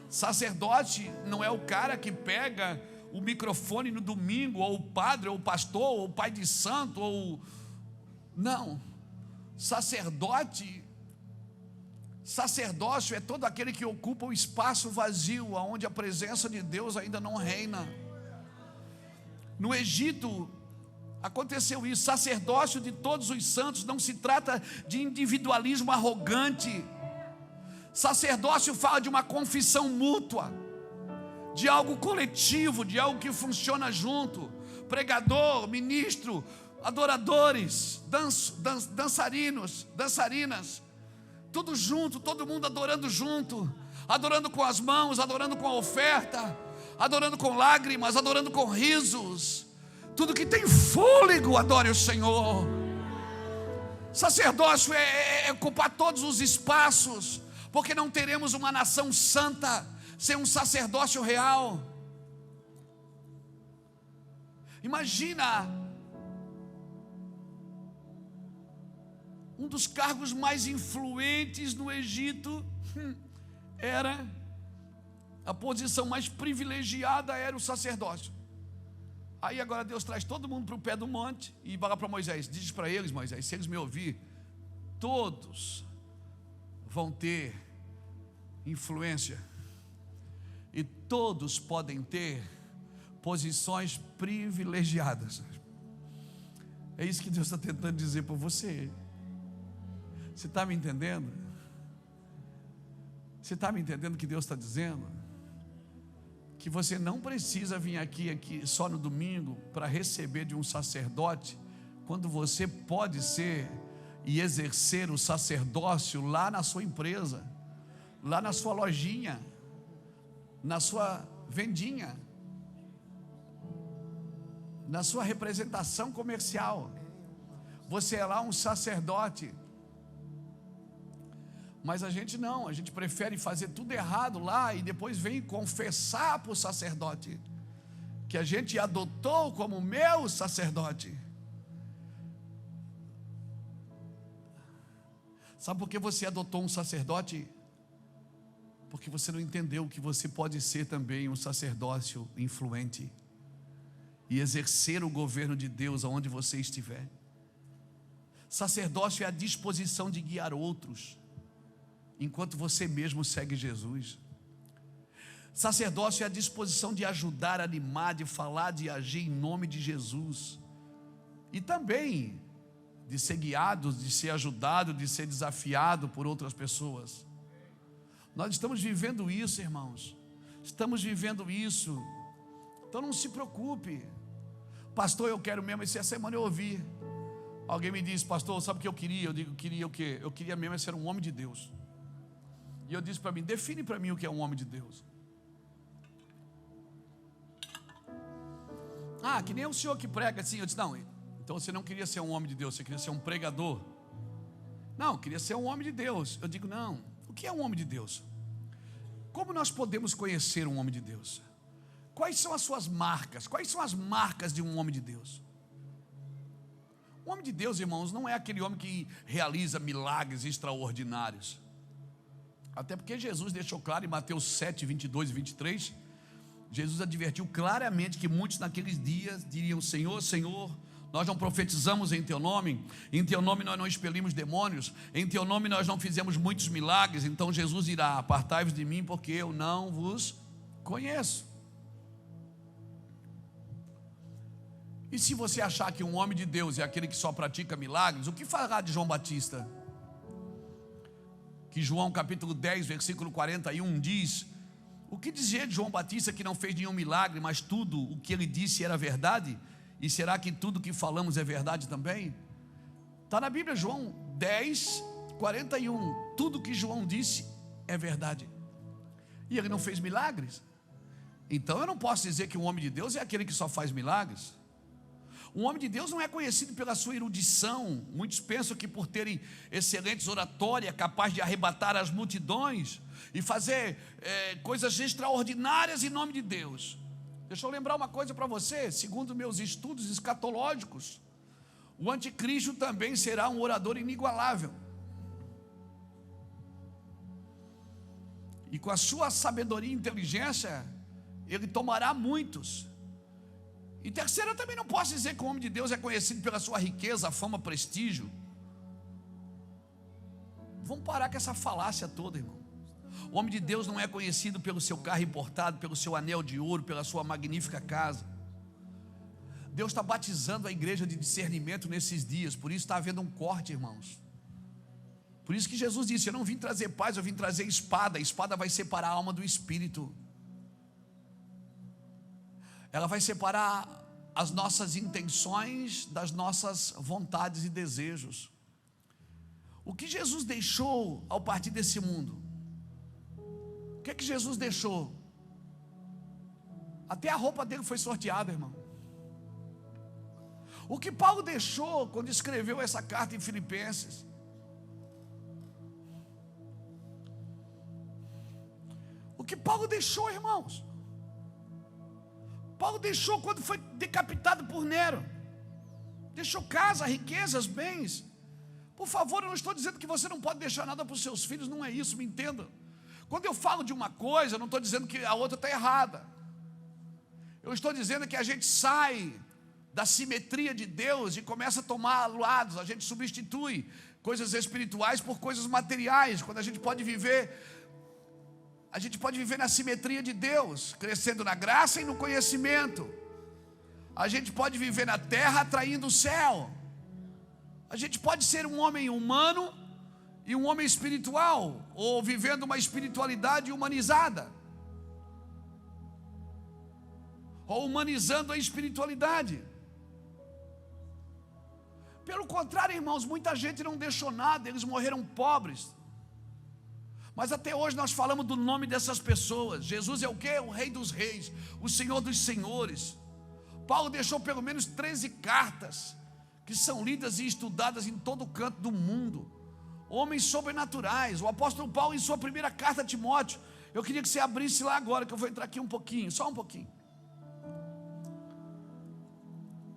Sacerdote não é o cara que pega o microfone no domingo, ou o padre, ou o pastor, ou o pai de santo, ou... Não. Sacerdócio é todo aquele que ocupa o espaço vazio, onde a presença de Deus ainda não reina. No Egito aconteceu isso. Sacerdócio de todos os santos não se trata de individualismo arrogante. Sacerdócio fala de uma confissão mútua, de algo coletivo, de algo que funciona junto. Pregador, ministro, adoradores, dançarinos, dançarinas, tudo junto, todo mundo adorando junto, adorando com as mãos, adorando com a oferta, adorando com lágrimas, adorando com risos. Tudo que tem fôlego, adore o Senhor. Sacerdócio é ocupar todos os espaços, porque não teremos uma nação santa sem um sacerdócio real. Imagina, um dos cargos mais influentes no Egito era, a posição mais privilegiada era o sacerdócio. Aí agora Deus traz todo mundo para o pé do monte e fala para Moisés: diz para eles, Moisés, se eles me ouvir, todos vão ter influência e todos podem ter posições privilegiadas. É isso que Deus está tentando dizer para você. Você está me entendendo? Você está me entendendo o que Deus está dizendo? Que você não precisa vir aqui só no domingo para receber de um sacerdote, quando você pode ser e exercer o sacerdócio lá na sua empresa, lá na sua lojinha, na sua vendinha, na sua representação comercial. Você é lá um sacerdote. Mas a gente não, a gente prefere fazer tudo errado lá e depois vem confessar para o sacerdote que a gente adotou como meu sacerdote. Sabe por que você adotou um sacerdote? Porque você não entendeu que você pode ser também um sacerdócio influente e exercer o governo de Deus aonde você estiver. Sacerdócio é a disposição de guiar outros enquanto você mesmo segue Jesus. Sacerdócio é a disposição de ajudar, animar, de falar, de agir em nome de Jesus. E também de ser guiado, de ser ajudado, de ser desafiado por outras pessoas. Nós estamos vivendo isso, irmãos. Estamos vivendo isso. Então não se preocupe. Pastor, eu quero mesmo, essa semana eu ouvi. Alguém me disse: pastor, sabe o que eu queria? Eu digo: queria o quê? Eu queria mesmo ser um homem de Deus. E eu disse para mim: define para mim o que é um homem de Deus. Ah, que nem o senhor que prega assim. Eu disse: não, então você não queria ser um homem de Deus, você queria ser um pregador. Não, queria ser um homem de Deus. Eu digo: não, o que é um homem de Deus? Como nós podemos conhecer um homem de Deus? Quais são as suas marcas? Quais são as marcas de um homem de Deus? Um homem de Deus, irmãos, não é aquele homem que realiza milagres extraordinários. Até porque Jesus deixou claro em Mateus 7, 22 e 23, Jesus advertiu claramente que muitos naqueles dias diriam: Senhor, Senhor, nós não profetizamos em Teu nome nós não expelimos demônios, em Teu nome nós não fizemos muitos milagres. Então Jesus irá: apartai-vos de mim, porque eu não vos conheço. E se você achar que um homem de Deus é aquele que só pratica milagres, o que fará de João Batista? Que João capítulo 10, versículo 41 diz: o que dizer de João Batista, que não fez nenhum milagre, mas tudo o que ele disse era verdade? E será que tudo que falamos é verdade também? Está na Bíblia, João 10, 41. Tudo que João disse é verdade. E ele não fez milagres. Então eu não posso dizer que um homem de Deus é aquele que só faz milagres. Um homem de Deus não é conhecido pela sua erudição. Muitos pensam que por terem excelentes oratória, é capaz de arrebatar as multidões e fazer coisas extraordinárias em nome de Deus. Deixa eu lembrar uma coisa para você, segundo meus estudos escatológicos, o anticristo também será um orador inigualável. E com a sua sabedoria e inteligência, ele tomará muitos. E terceiro, eu também não posso dizer que o homem de Deus é conhecido pela sua riqueza, fama, prestígio. Vamos parar com essa falácia toda, irmão. O homem de Deus não é conhecido pelo seu carro importado, pelo seu anel de ouro, pela sua magnífica casa. Deus está batizando a igreja de discernimento nesses dias, por isso está havendo um corte, irmãos. Por isso que Jesus disse: eu não vim trazer paz, eu vim trazer espada. A espada vai separar a alma do espírito. Ela vai separar as nossas intenções das nossas vontades e desejos. O que Jesus deixou ao partir desse mundo? O que é que Jesus deixou? Até a roupa dele foi sorteada, irmão. O que Paulo deixou quando escreveu essa carta em Filipenses? O que Paulo deixou, irmãos? Paulo deixou quando foi decapitado por Nero. Deixou casa, riquezas, bens. Por favor, eu não estou dizendo que você não pode deixar nada para os seus filhos, não é isso, me entenda. Quando eu falo de uma coisa, eu não estou dizendo que a outra está errada. Eu estou dizendo que a gente sai da simetria de Deus e começa a tomar lados. A gente substitui coisas espirituais por coisas materiais, quando a gente pode viver na simetria de Deus, crescendo na graça e no conhecimento. A gente pode viver na terra atraindo o céu. A gente pode ser um homem humano e um homem espiritual, ou vivendo uma espiritualidade humanizada, ou humanizando a espiritualidade. Pelo contrário, irmãos, muita gente não deixou nada, eles morreram pobres. Mas até hoje nós falamos do nome dessas pessoas. Jesus é o quê? O Rei dos Reis, o Senhor dos Senhores. Paulo deixou pelo menos 13 cartas que são lidas e estudadas em todo canto do mundo. Homens sobrenaturais. O apóstolo Paulo, em sua primeira carta a Timóteo, eu queria que você abrisse lá agora, que eu vou entrar aqui um pouquinho, só um pouquinho.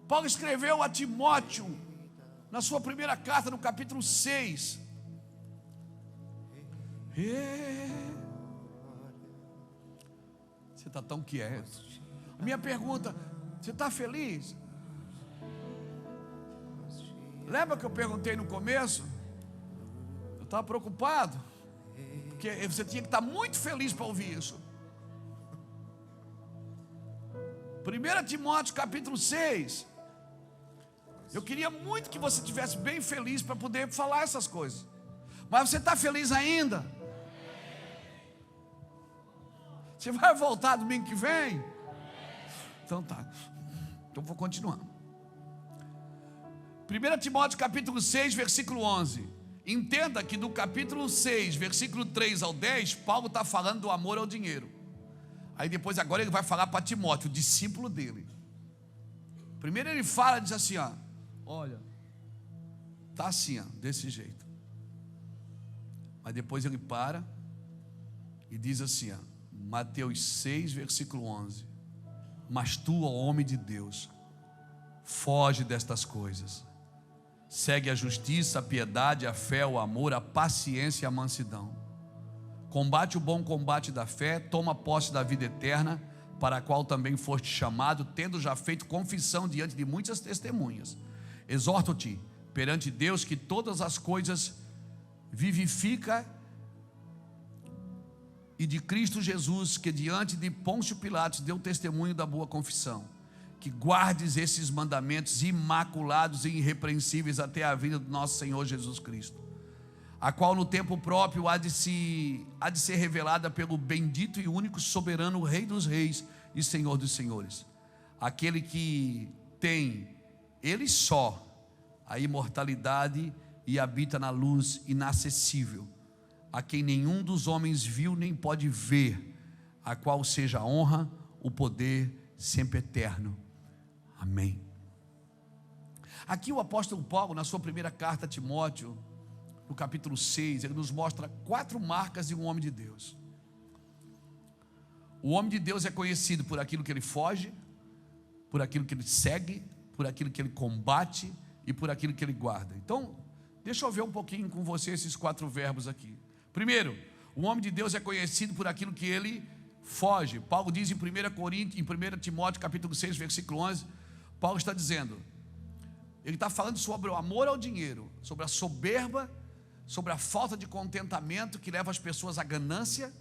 Paulo escreveu a Timóteo, na sua primeira carta, no capítulo 6. Você está tão quieto. Minha pergunta: você está feliz? Lembra que eu perguntei no começo? Eu estava preocupado, porque você tinha que estar muito feliz para ouvir isso. 1 Timóteo capítulo 6. Eu queria muito que você estivesse bem feliz para poder falar essas coisas. Mas você está feliz ainda? Você vai voltar domingo que vem? Então tá. Então vou continuar. 1 Timóteo capítulo 6, versículo 11. Entenda que do capítulo 6, versículo 3 ao 10, Paulo está falando do amor ao dinheiro. Aí depois, agora ele vai falar para Timóteo, o discípulo dele. Primeiro ele fala, diz assim, ó: olha, tá assim, ó, desse jeito. Mas depois ele para e diz assim, ó, Mateus 6, versículo 11: mas tu, ó homem de Deus, foge destas coisas. Segue a justiça, a piedade, a fé, o amor, a paciência e a mansidão. Combate o bom combate da fé, toma posse da vida eterna, para a qual também foste chamado, tendo já feito confissão diante de muitas testemunhas. Exorto-te perante Deus que todas as coisas vivifica, e de Cristo Jesus, que diante de Pôncio Pilatos deu testemunho da boa confissão, que guardes esses mandamentos imaculados e irrepreensíveis até a vinda do nosso Senhor Jesus Cristo, a qual no tempo próprio há de ser revelada pelo bendito e único soberano Rei dos Reis e Senhor dos Senhores, aquele que tem, Ele só, a imortalidade e habita na luz inacessível, a quem nenhum dos homens viu nem pode ver, a qual seja a honra, o poder sempre eterno. Amém. Aqui o apóstolo Paulo, na sua primeira carta a Timóteo, no capítulo 6, ele nos mostra 4 marcas de um homem de Deus. O homem de Deus é conhecido por aquilo que ele foge, por aquilo que ele segue, por aquilo que ele combate e por aquilo que ele guarda. Então, deixa eu ver um pouquinho com você esses 4 verbos aqui. Primeiro, o homem de Deus é conhecido por aquilo que ele foge. Paulo diz em 1 Timóteo capítulo 6, versículo 11, Paulo está dizendo, ele está falando sobre o amor ao dinheiro, sobre a soberba, sobre a falta de contentamento que leva as pessoas à ganância,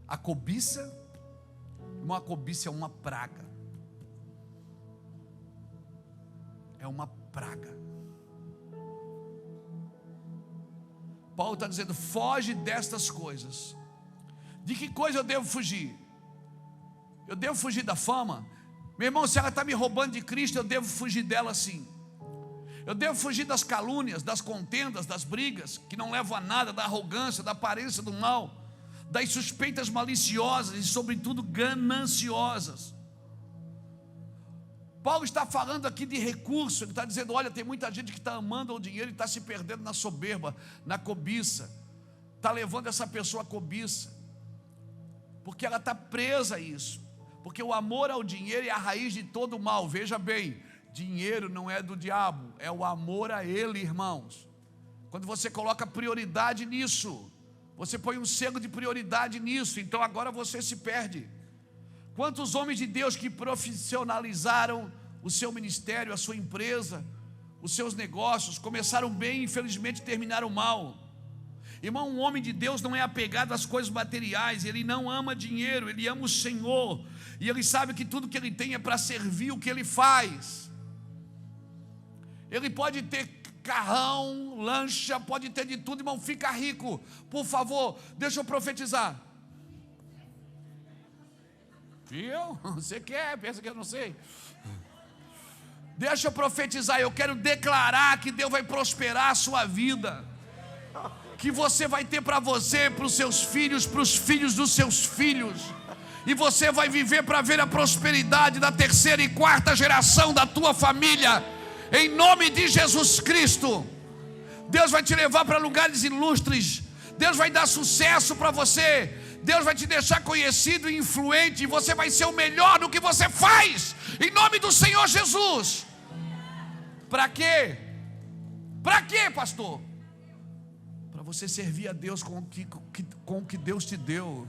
à cobiça. Uma cobiça é uma praga. É uma praga. Paulo está dizendo, foge destas coisas. De que coisa eu devo fugir? Eu devo fugir da fama? Meu irmão, se ela está me roubando de Cristo, eu devo fugir dela sim. Eu devo fugir das calúnias, das contendas, das brigas, que não levam a nada, da arrogância, da aparência do mal, das suspeitas maliciosas e sobretudo gananciosas. Paulo está falando aqui de recurso. Ele está dizendo, olha, tem muita gente que está amando o dinheiro e está se perdendo na soberba, na cobiça, está levando essa pessoa à cobiça, porque ela está presa a isso, porque o amor ao dinheiro é a raiz de todo o mal. Veja bem, dinheiro não é do diabo, é o amor a ele, irmãos. Quando você coloca prioridade nisso, você põe um selo de prioridade nisso, então agora você se perde. Quantos homens de Deus que profissionalizaram o seu ministério, a sua empresa, os seus negócios, começaram bem e infelizmente terminaram mal. Irmão, um homem de Deus não é apegado às coisas materiais, ele não ama dinheiro, ele ama o Senhor, e ele sabe que tudo que ele tem é para servir o que ele faz. Ele pode ter carrão, lancha, pode ter de tudo, irmão, fica rico. Por favor, deixa eu profetizar. Viu? Você quer? Pensa que eu não sei. Deixa eu profetizar, eu quero declarar que Deus vai prosperar a sua vida, que você vai ter para você, para os seus filhos, para os filhos dos seus filhos, e você vai viver para ver a prosperidade da 3ª e 4ª geração da tua família, em nome de Jesus Cristo. Deus vai te levar para lugares ilustres, Deus vai dar sucesso para você, Deus vai te deixar conhecido e influente, e você vai ser o melhor no que você faz, em nome do Senhor Jesus. Para quê? Para quê, pastor? Para você servir a Deus com o que Deus te deu.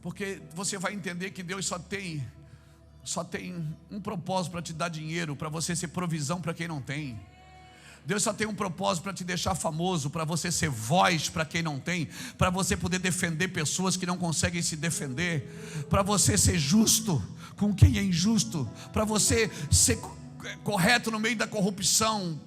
Porque você vai entender que Deus só tem um propósito para te dar dinheiro, para você ser provisão para quem não tem. Deus só tem um propósito para te deixar famoso, para você ser voz para quem não tem, para você poder defender pessoas que não conseguem se defender, para você ser justo com quem é injusto, para você ser correto no meio da corrupção.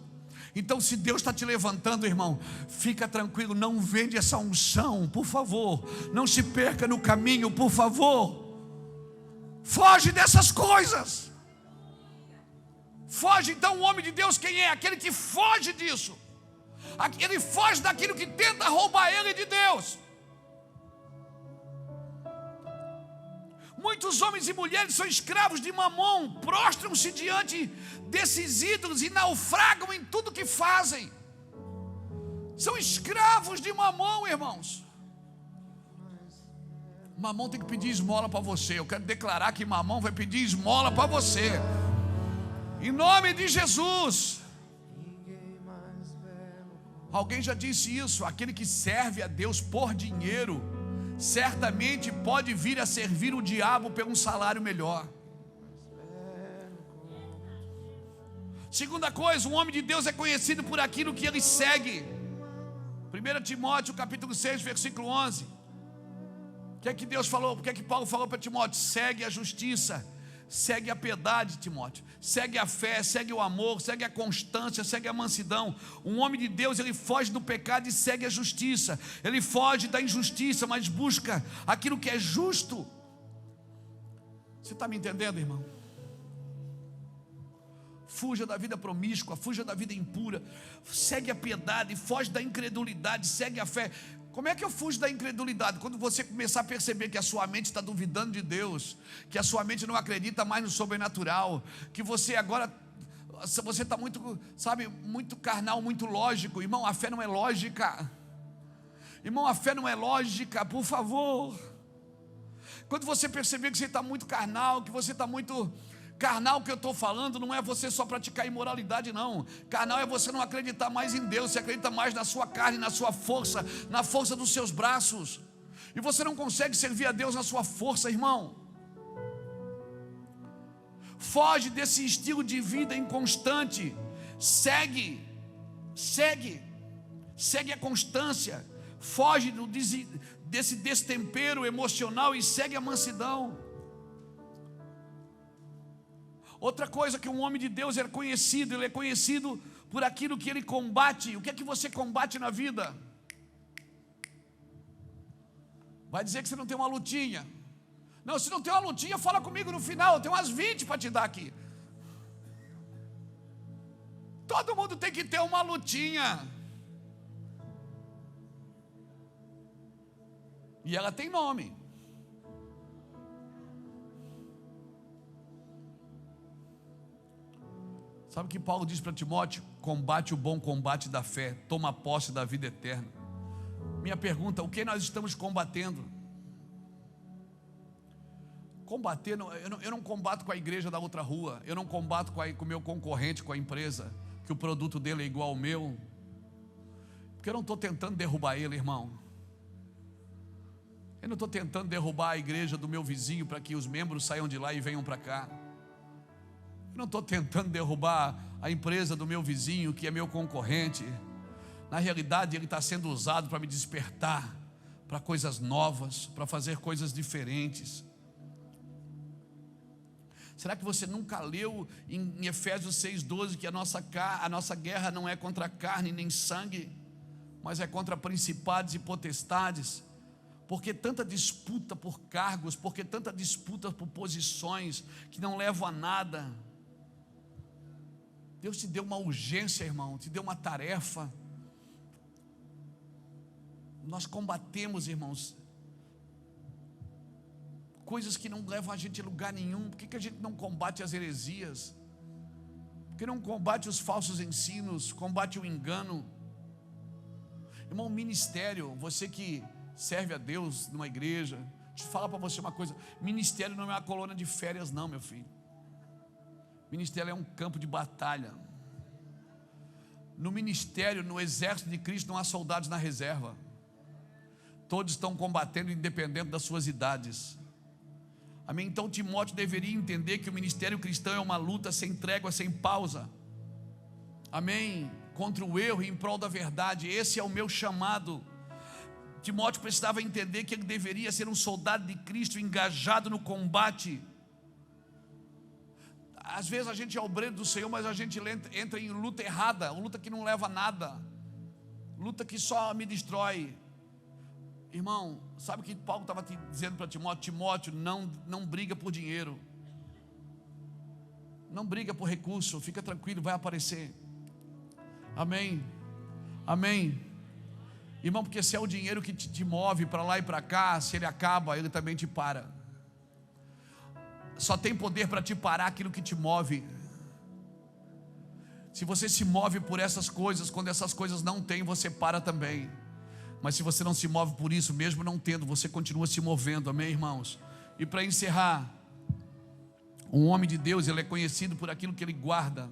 Então, se Deus está te levantando, irmão, fica tranquilo, não vende essa unção, por favor, não se perca no caminho, por favor. Foge dessas coisas. Foge. Então o homem de Deus quem é? Aquele que foge disso. Ele foge daquilo que tenta roubar ele de Deus. Muitos homens e mulheres são escravos de Mamon, prostram-se diante desses ídolos e naufragam em tudo que fazem. São escravos de Mamon, irmãos. Mamon tem que pedir esmola para você. Eu quero declarar que Mamon vai pedir esmola para você, em nome de Jesus. Alguém já disse isso: aquele que serve a Deus por dinheiro certamente pode vir a servir o diabo por um salário melhor. Segunda coisa, um homem de Deus é conhecido por aquilo que ele segue. 1 Timóteo capítulo 6, versículo 11. O que é que Deus falou? O que é que Paulo falou para Timóteo? Segue a justiça, segue a piedade, Timóteo, segue a fé, segue o amor, segue a constância, segue a mansidão. Um homem de Deus, ele foge do pecado e segue a justiça. Ele foge da injustiça, mas busca aquilo que é justo. Você está me entendendo, irmão? Fuja da vida promíscua, fuja da vida impura, segue a piedade, foge da incredulidade, segue a fé. Como é que eu fujo da incredulidade? Quando você começar a perceber que a sua mente está duvidando de Deus, que a sua mente não acredita mais no sobrenatural, que você agora, você está muito, sabe, muito carnal, muito lógico. Irmão, a fé não é lógica. Irmão, a fé não é lógica, por favor. Quando você perceber que você está muito carnal, que você está muito carnal, que eu estou falando não é você só praticar imoralidade, não. Carnal é você não acreditar mais em Deus, você acredita mais na sua carne, na sua força, na força dos seus braços. E você não consegue servir a Deus na sua força, irmão. Foge desse estilo de vida inconstante. Segue a constância. Foge desse destempero emocional e segue a mansidão. Outra coisa que um homem de Deus é conhecido, ele é conhecido por aquilo que ele combate. O que é que você combate na vida? Vai dizer que você não tem uma lutinha. Não, se não tem uma lutinha, fala comigo no final, eu tenho umas 20 para te dar aqui. Todo mundo tem que ter uma lutinha. E ela tem nome. Sabe o que Paulo diz para Timóteo? Combate o bom combate da fé, toma posse da vida eterna. Minha pergunta, o que nós estamos combatendo? Combater, eu não combato com a igreja da outra rua, eu não combato com o meu concorrente, com a empresa, que o produto dele é igual ao meu, porque eu não estou tentando derrubar ele, irmão. Eu não estou tentando derrubar a igreja do meu vizinho para que os membros saiam de lá e venham para cá. Eu não estou tentando derrubar a empresa do meu vizinho, que é meu concorrente. Na realidade, ele está sendo usado para me despertar para coisas novas, para fazer coisas diferentes. Será que você nunca leu em Efésios 6,12 que a nossa guerra não é contra carne nem sangue, mas é contra principados e potestades? Por que tanta disputa por cargos? Por que tanta disputa por posições que não levam a nada? Deus te deu uma urgência, irmão, te deu uma tarefa. Nós combatemos, irmãos, coisas que não levam a gente a lugar nenhum. Por que a gente não combate as heresias? Por que não combate os falsos ensinos, combate o engano? Irmão, ministério, você que serve a Deus numa igreja, deixa eu falar para você uma coisa: ministério não é uma colônia de férias, não, meu filho. Ministério é um campo de batalha. No ministério, no exército de Cristo, não há soldados na reserva. Todos estão combatendo independente das suas idades. Amém? Então Timóteo deveria entender que o ministério cristão é uma luta sem trégua, sem pausa. Amém? Contra o erro e em prol da verdade. Esse é o meu chamado. Timóteo precisava entender que ele deveria ser um soldado de Cristo, engajado no combate. Às vezes a gente é obreiro do Senhor, mas a gente entra em luta errada, uma luta que não leva a nada, luta que só me destrói. Irmão, sabe o que Paulo estava dizendo para Timóteo? Timóteo, não briga por dinheiro, não briga por recurso, fica tranquilo, vai aparecer. Amém, amém. Irmão, porque se é o dinheiro que te move para lá e para cá, se ele acaba, ele também te para. Só tem poder para te parar aquilo que te move. Se você se move por essas coisas, quando essas coisas não tem, você para também. Mas se você não se move por isso, mesmo não tendo, você continua se movendo, amém, irmãos? E para encerrar, um homem de Deus, ele é conhecido por aquilo que ele guarda.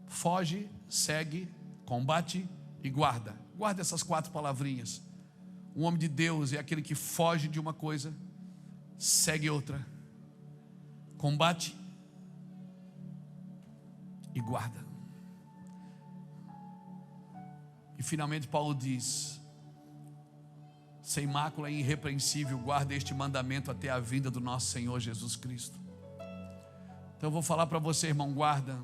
Foge, segue, combate e guarda. Guarda essas 4 palavrinhas. Um homem de Deus é aquele que foge de uma coisa, segue outra, combate e guarda. E finalmente Paulo diz: sem mácula e irrepreensível, guarda este mandamento até a vinda do nosso Senhor Jesus Cristo. Então eu vou falar para você, irmão, guarda.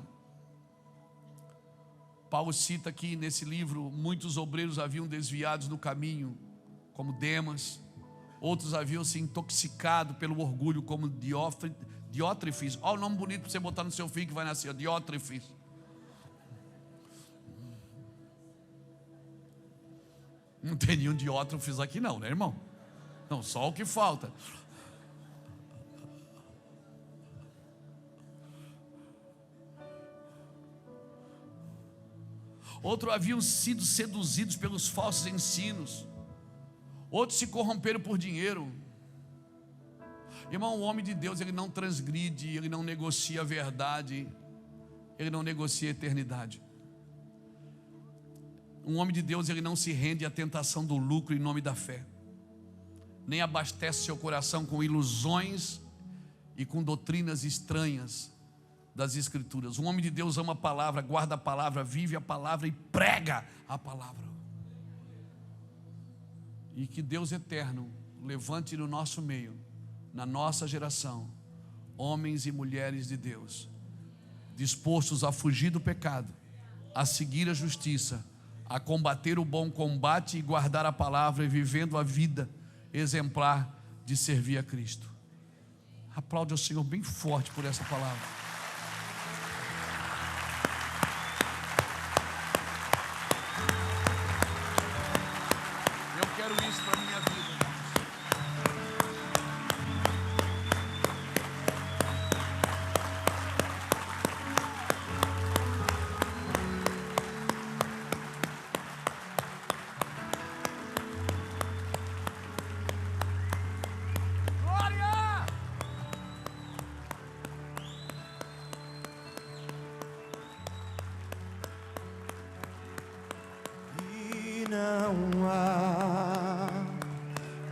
Paulo cita aqui nesse livro, muitos obreiros haviam desviados no caminho, como Demas. Outros haviam se intoxicado pelo orgulho, como Diótrefes. Olha o nome bonito para você botar no seu filho que vai nascer, Diótrefes. Não tem nenhum Diótrofes aqui não, né, irmão? Não, só o que falta. Outros haviam sido seduzidos pelos falsos ensinos. Outros se corromperam por dinheiro. Irmão, o homem de Deus, ele não transgride, ele não negocia a verdade, ele não negocia a eternidade. Um homem de Deus, ele não se rende à tentação do lucro em nome da fé, nem abastece seu coração com ilusões e com doutrinas estranhas das Escrituras. Um homem de Deus ama a palavra, guarda a palavra, vive a palavra e prega a palavra. E que Deus eterno levante no nosso meio, na nossa geração, homens e mulheres de Deus, dispostos a fugir do pecado, a seguir a justiça, a combater o bom combate e guardar a palavra e vivendo a vida exemplar de servir a Cristo. Aplaude ao Senhor bem forte por essa palavra. Eu quero isso para a minha vida. Não há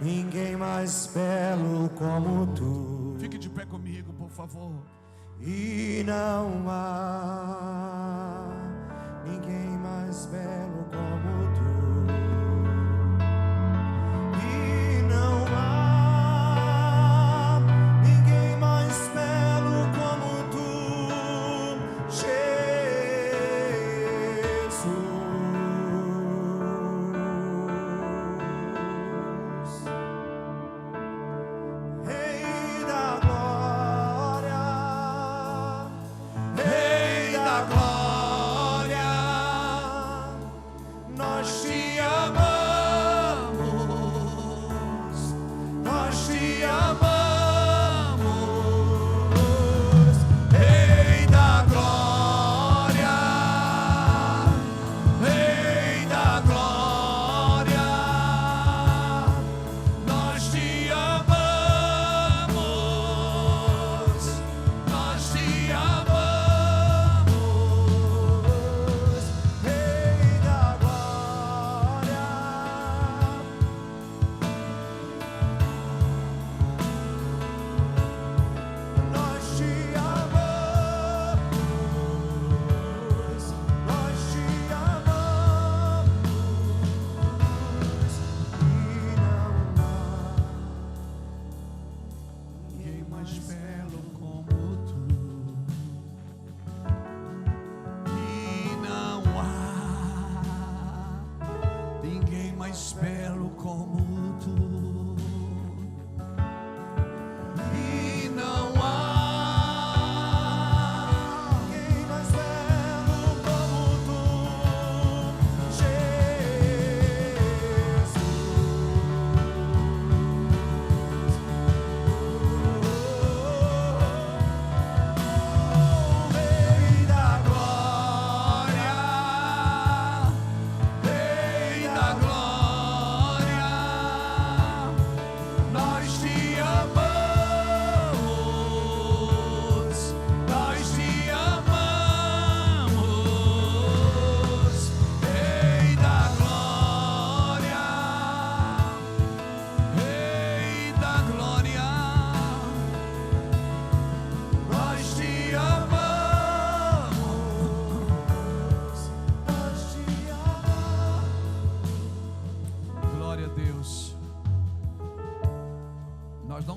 ninguém mais belo como tu. Fique de pé comigo, por favor. E não há ninguém mais belo como tu. E não há ninguém mais belo como tu,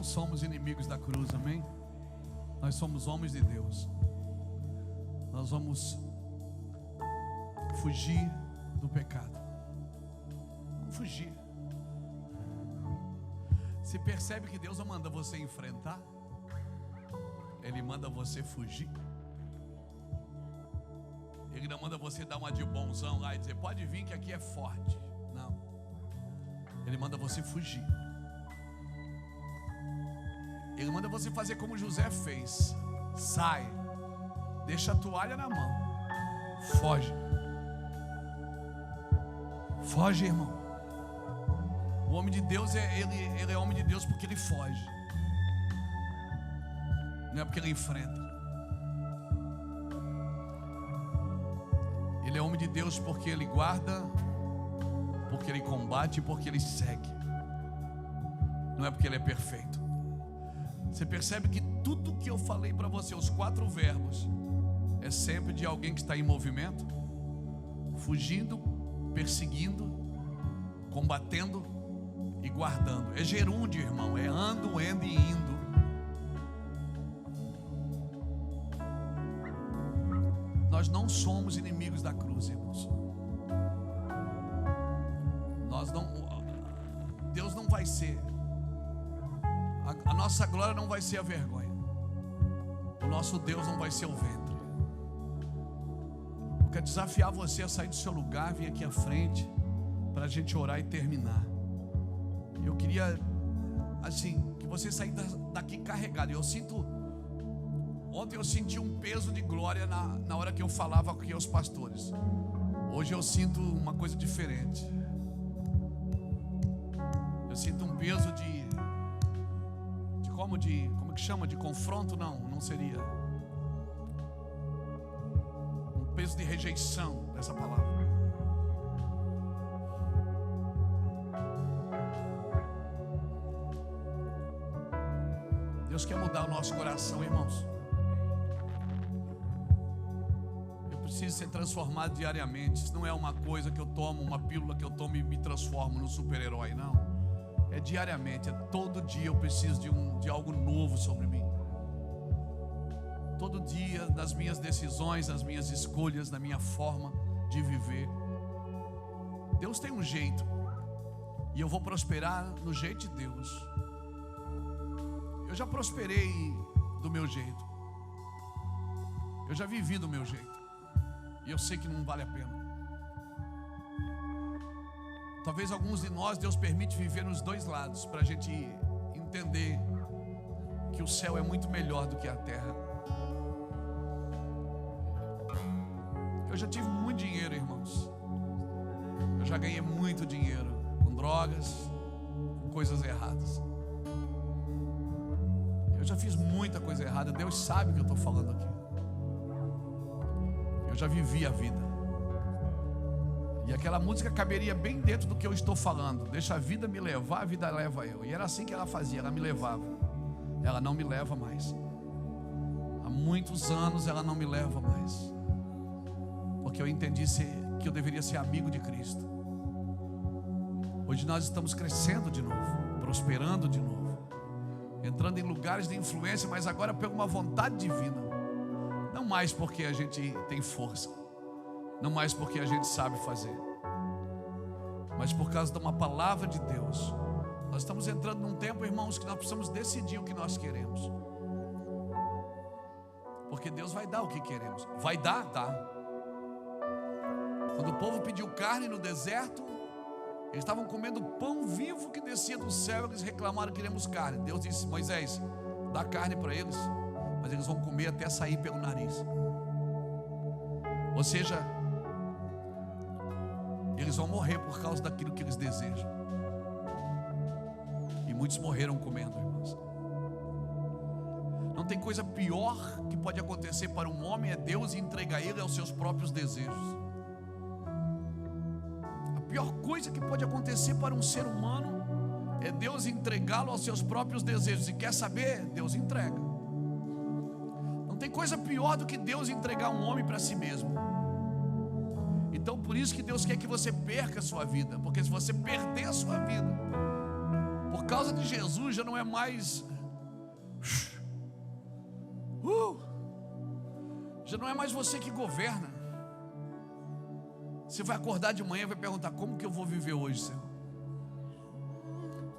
somos inimigos da cruz, amém? Nós somos homens de Deus. Nós vamos fugir do pecado. Vamos fugir. Se percebe que Deus não manda você enfrentar, Ele manda você fugir. Ele não manda você dar uma de bonzão lá e dizer, pode vir que aqui é forte. Não. Ele manda você fugir. Ele manda você fazer como José fez. Sai, deixa a toalha na mão, foge. Foge, irmão. O homem de Deus ele é homem de Deus porque ele foge, não é porque ele enfrenta. Ele é homem de Deus porque ele guarda, porque ele combate e porque ele segue. Não é porque ele é perfeito. Você percebe que tudo que eu falei para você, os 4 verbos, é sempre de alguém que está em movimento, fugindo, perseguindo, combatendo e guardando. É gerúndio, irmão. É ando, endo e indo. Nós não somos inimigos da cruz, irmãos. Deus não vai ser. A nossa glória não vai ser a vergonha. O nosso Deus não vai ser o ventre. Eu quero desafiar você a sair do seu lugar, vir aqui à frente, para a gente orar e terminar. Eu queria, assim, que você saísse daqui carregado. Ontem eu senti um peso de glória na hora que eu falava aqui aos pastores. Hoje eu sinto uma coisa diferente. Eu sinto um peso como que chama? De confronto? Não seria. Um peso de rejeição dessa palavra. Deus quer mudar o nosso coração, irmãos. Eu preciso ser transformado diariamente. Isso não é uma coisa que eu tomo, uma pílula que eu tomo e me transformo no super-herói, não. É diariamente, é todo dia eu preciso de algo novo sobre mim. Todo dia, nas minhas decisões, nas minhas escolhas, na minha forma de viver. Deus tem um jeito, e eu vou prosperar no jeito de Deus. Eu já prosperei do meu jeito. Eu já vivi do meu jeito. E eu sei que não vale a pena. Talvez alguns de nós, Deus permite viver nos dois lados, para a gente entender que o céu é muito melhor do que a terra. Eu já tive muito dinheiro, irmãos. Eu já ganhei muito dinheiro com drogas, com coisas erradas. Eu já fiz muita coisa errada. Deus sabe o que eu estou falando aqui. Eu já vivi a vida. E aquela música caberia bem dentro do que eu estou falando. Deixa a vida me levar, a vida leva eu. E era assim que ela fazia, ela me levava. Ela não me leva mais. Há muitos anos ela não me leva mais. Porque eu entendi que eu deveria ser amigo de Cristo. Hoje nós estamos crescendo de novo, prosperando de novo, entrando em lugares de influência, mas agora por uma vontade divina. Não mais porque a gente tem força, não mais porque a gente sabe fazer, mas por causa de uma palavra de Deus. Nós estamos entrando num tempo, irmãos, que nós precisamos decidir o que nós queremos. Porque Deus vai dar o que queremos. Vai dar, dá. Quando o povo pediu carne no deserto, eles estavam comendo pão vivo que descia do céu. Eles reclamaram: queremos carne. Deus disse: Moisés, dá carne para eles, mas eles vão comer até sair pelo nariz. Ou seja, eles vão morrer por causa daquilo que eles desejam. E muitos morreram comendo, irmãos. Não tem coisa pior que pode acontecer para um homem, é Deus entregar ele aos seus próprios desejos. A pior coisa que pode acontecer para um ser humano é Deus entregá-lo aos seus próprios desejos. E quer saber? Deus entrega. Não tem coisa pior do que Deus entregar um homem para si mesmo. Então por isso que Deus quer que você perca a sua vida. Porque se você perder a sua vida por causa de Jesus, já não é mais já não é mais você que governa. Você vai acordar de manhã e vai perguntar: como que eu vou viver hoje, Senhor?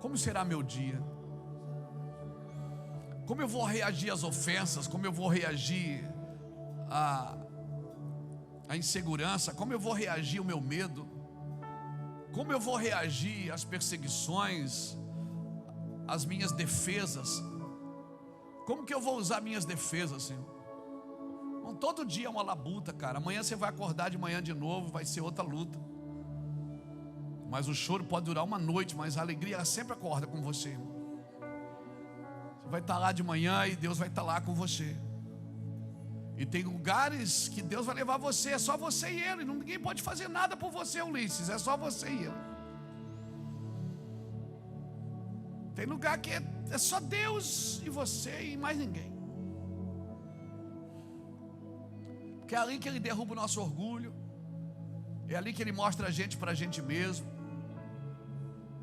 Como será meu dia? Como eu vou reagir às ofensas? Como eu vou reagir à insegurança? Como eu vou reagir ao meu medo? Como eu vou reagir às perseguições, às minhas defesas? Como que eu vou usar minhas defesas, Senhor? Bom, todo dia é uma labuta, cara. Amanhã você vai acordar de manhã de novo, vai ser outra luta. Mas o choro pode durar uma noite, mas a alegria ela sempre acorda com você, irmão. Você vai estar lá de manhã e Deus vai estar lá com você. E tem lugares que Deus vai levar você, é só você e Ele. Ninguém pode fazer nada por você, Ulisses, é só você e Ele. Tem lugar que é só Deus e você e mais ninguém. Porque é ali que Ele derruba o nosso orgulho. É ali que Ele mostra a gente para a gente mesmo.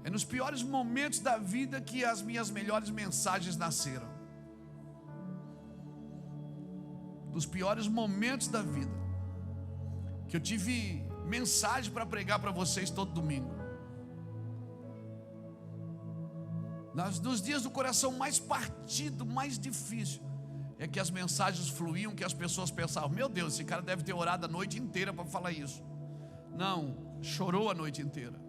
É nos piores momentos da vida que as minhas melhores mensagens nasceram. Nos piores momentos da vida que eu tive mensagem para pregar para vocês todo domingo. Nos dias do coração mais partido, mais difícil, é que as mensagens fluíam, que as pessoas pensavam: meu Deus, esse cara deve ter orado a noite inteira para falar isso. Não, chorou a noite inteira.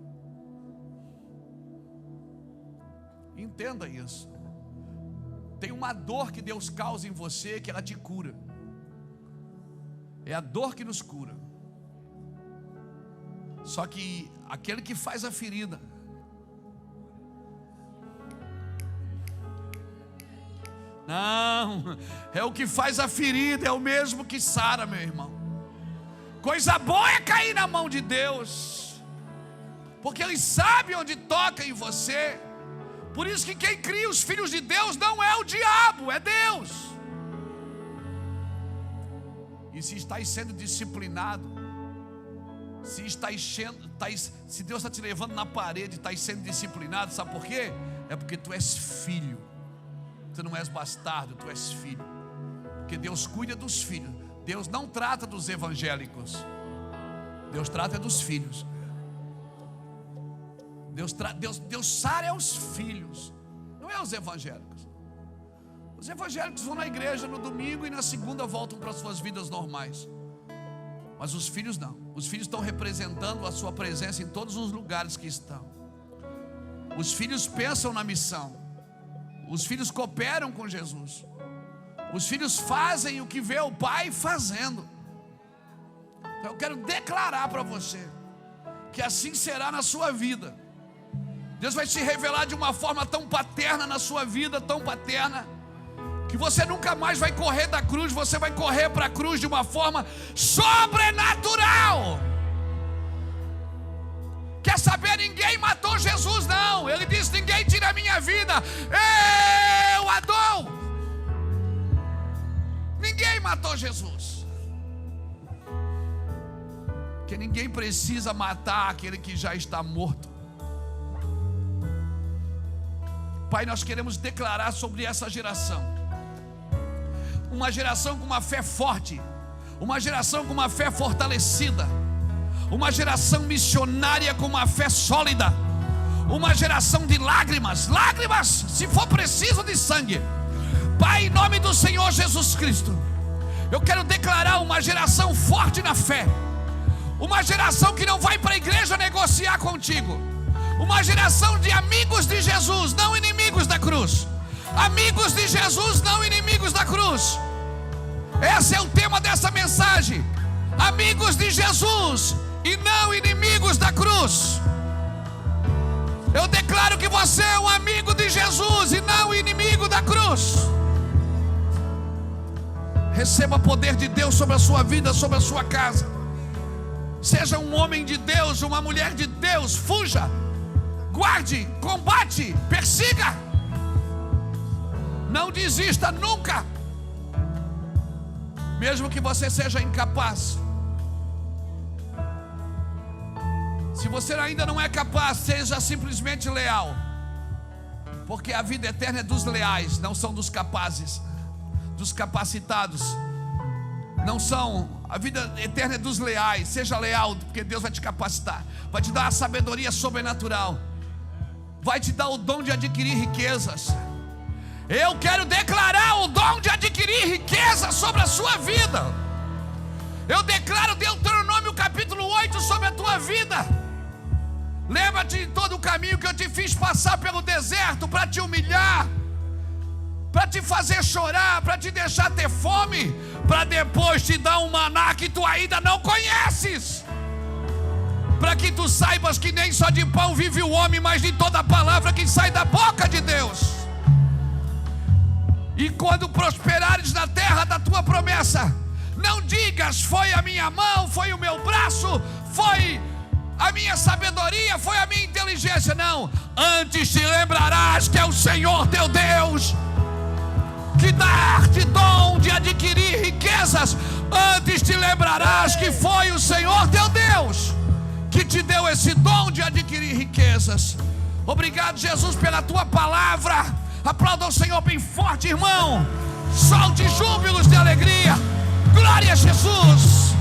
Entenda isso. Tem uma dor que Deus causa em você que ela te cura. É a dor que nos cura. Só que aquele que faz a ferida, não, é o que faz a ferida, é o mesmo que sara, meu irmão. Coisa boa é cair na mão de Deus, porque Ele sabe onde toca em você. Por isso que quem cria os filhos de Deus não é o diabo, é Deus. E se estás sendo disciplinado, se Deus está te levando na parede, estás sendo disciplinado, sabe por quê? É porque tu és filho. Tu não és bastardo, tu és filho. Porque Deus cuida dos filhos. Deus não trata dos evangélicos, Deus trata dos filhos. Deus sara os filhos, não é os evangélicos. Os evangélicos vão na igreja no domingo e na segunda voltam para as suas vidas normais. Mas os filhos não. Os filhos estão representando a sua presença em todos os lugares que estão. Os filhos pensam na missão. Os filhos cooperam com Jesus. Os filhos fazem o que vê o pai fazendo. Então eu quero declarar para você que assim será na sua vida. Deus vai se revelar de uma forma tão paterna na sua vida, tão paterna, que você nunca mais vai correr da cruz. Você vai correr para a cruz de uma forma sobrenatural. Quer saber? Ninguém matou Jesus, não. Ele disse: ninguém tira a minha vida, eu a dou. Ninguém matou Jesus, porque ninguém precisa matar aquele que já está morto. Pai, nós queremos declarar sobre essa geração, uma geração com uma fé forte, uma geração com uma fé fortalecida, uma geração missionária com uma fé sólida, uma geração de lágrimas, se for preciso, de sangue. Pai, em nome do Senhor Jesus Cristo, eu quero declarar uma geração forte na fé, uma geração que não vai para a igreja negociar contigo, uma geração de amigos de Jesus, não inimigos da cruz. Amigos de Jesus, não inimigos da cruz. Esse é o tema dessa mensagem: amigos de Jesus e não inimigos da cruz. Eu declaro que você é um amigo de Jesus e não inimigo da cruz. Receba poder de Deus sobre a sua vida, sobre a sua casa. Seja um homem de Deus, uma mulher de Deus. Fuja, guarde, combate, persiga. Não desista nunca. Mesmo que você seja incapaz. Se você ainda não é capaz, seja simplesmente leal. Porque a vida eterna é dos leais, não são dos capazes, dos capacitados. Não são. A vida eterna é dos leais. Seja leal, porque Deus vai te capacitar, vai te dar a sabedoria sobrenatural, vai te dar o dom de adquirir riquezas. Eu quero declarar o dom de adquirir riqueza sobre a sua vida. Eu declaro Deuteronômio capítulo 8 sobre a tua vida. Lembra-te de todo o caminho que eu te fiz passar pelo deserto para te humilhar, para te fazer chorar, para te deixar ter fome, para depois te dar um maná que tu ainda não conheces, para que tu saibas que nem só de pão vive o homem, mas de toda a palavra que sai da boca de Deus. E quando prosperares na terra da tua promessa, não digas: foi a minha mão, foi o meu braço, foi a minha sabedoria, foi a minha inteligência. Não, antes te lembrarás que é o Senhor teu Deus que dá-te dom de adquirir riquezas. Antes te lembrarás que foi o Senhor teu Deus que te deu esse dom de adquirir riquezas. Obrigado, Jesus, pela tua palavra. Aplauda o Senhor bem forte, irmão. Solte júbilos de alegria. Glória a Jesus.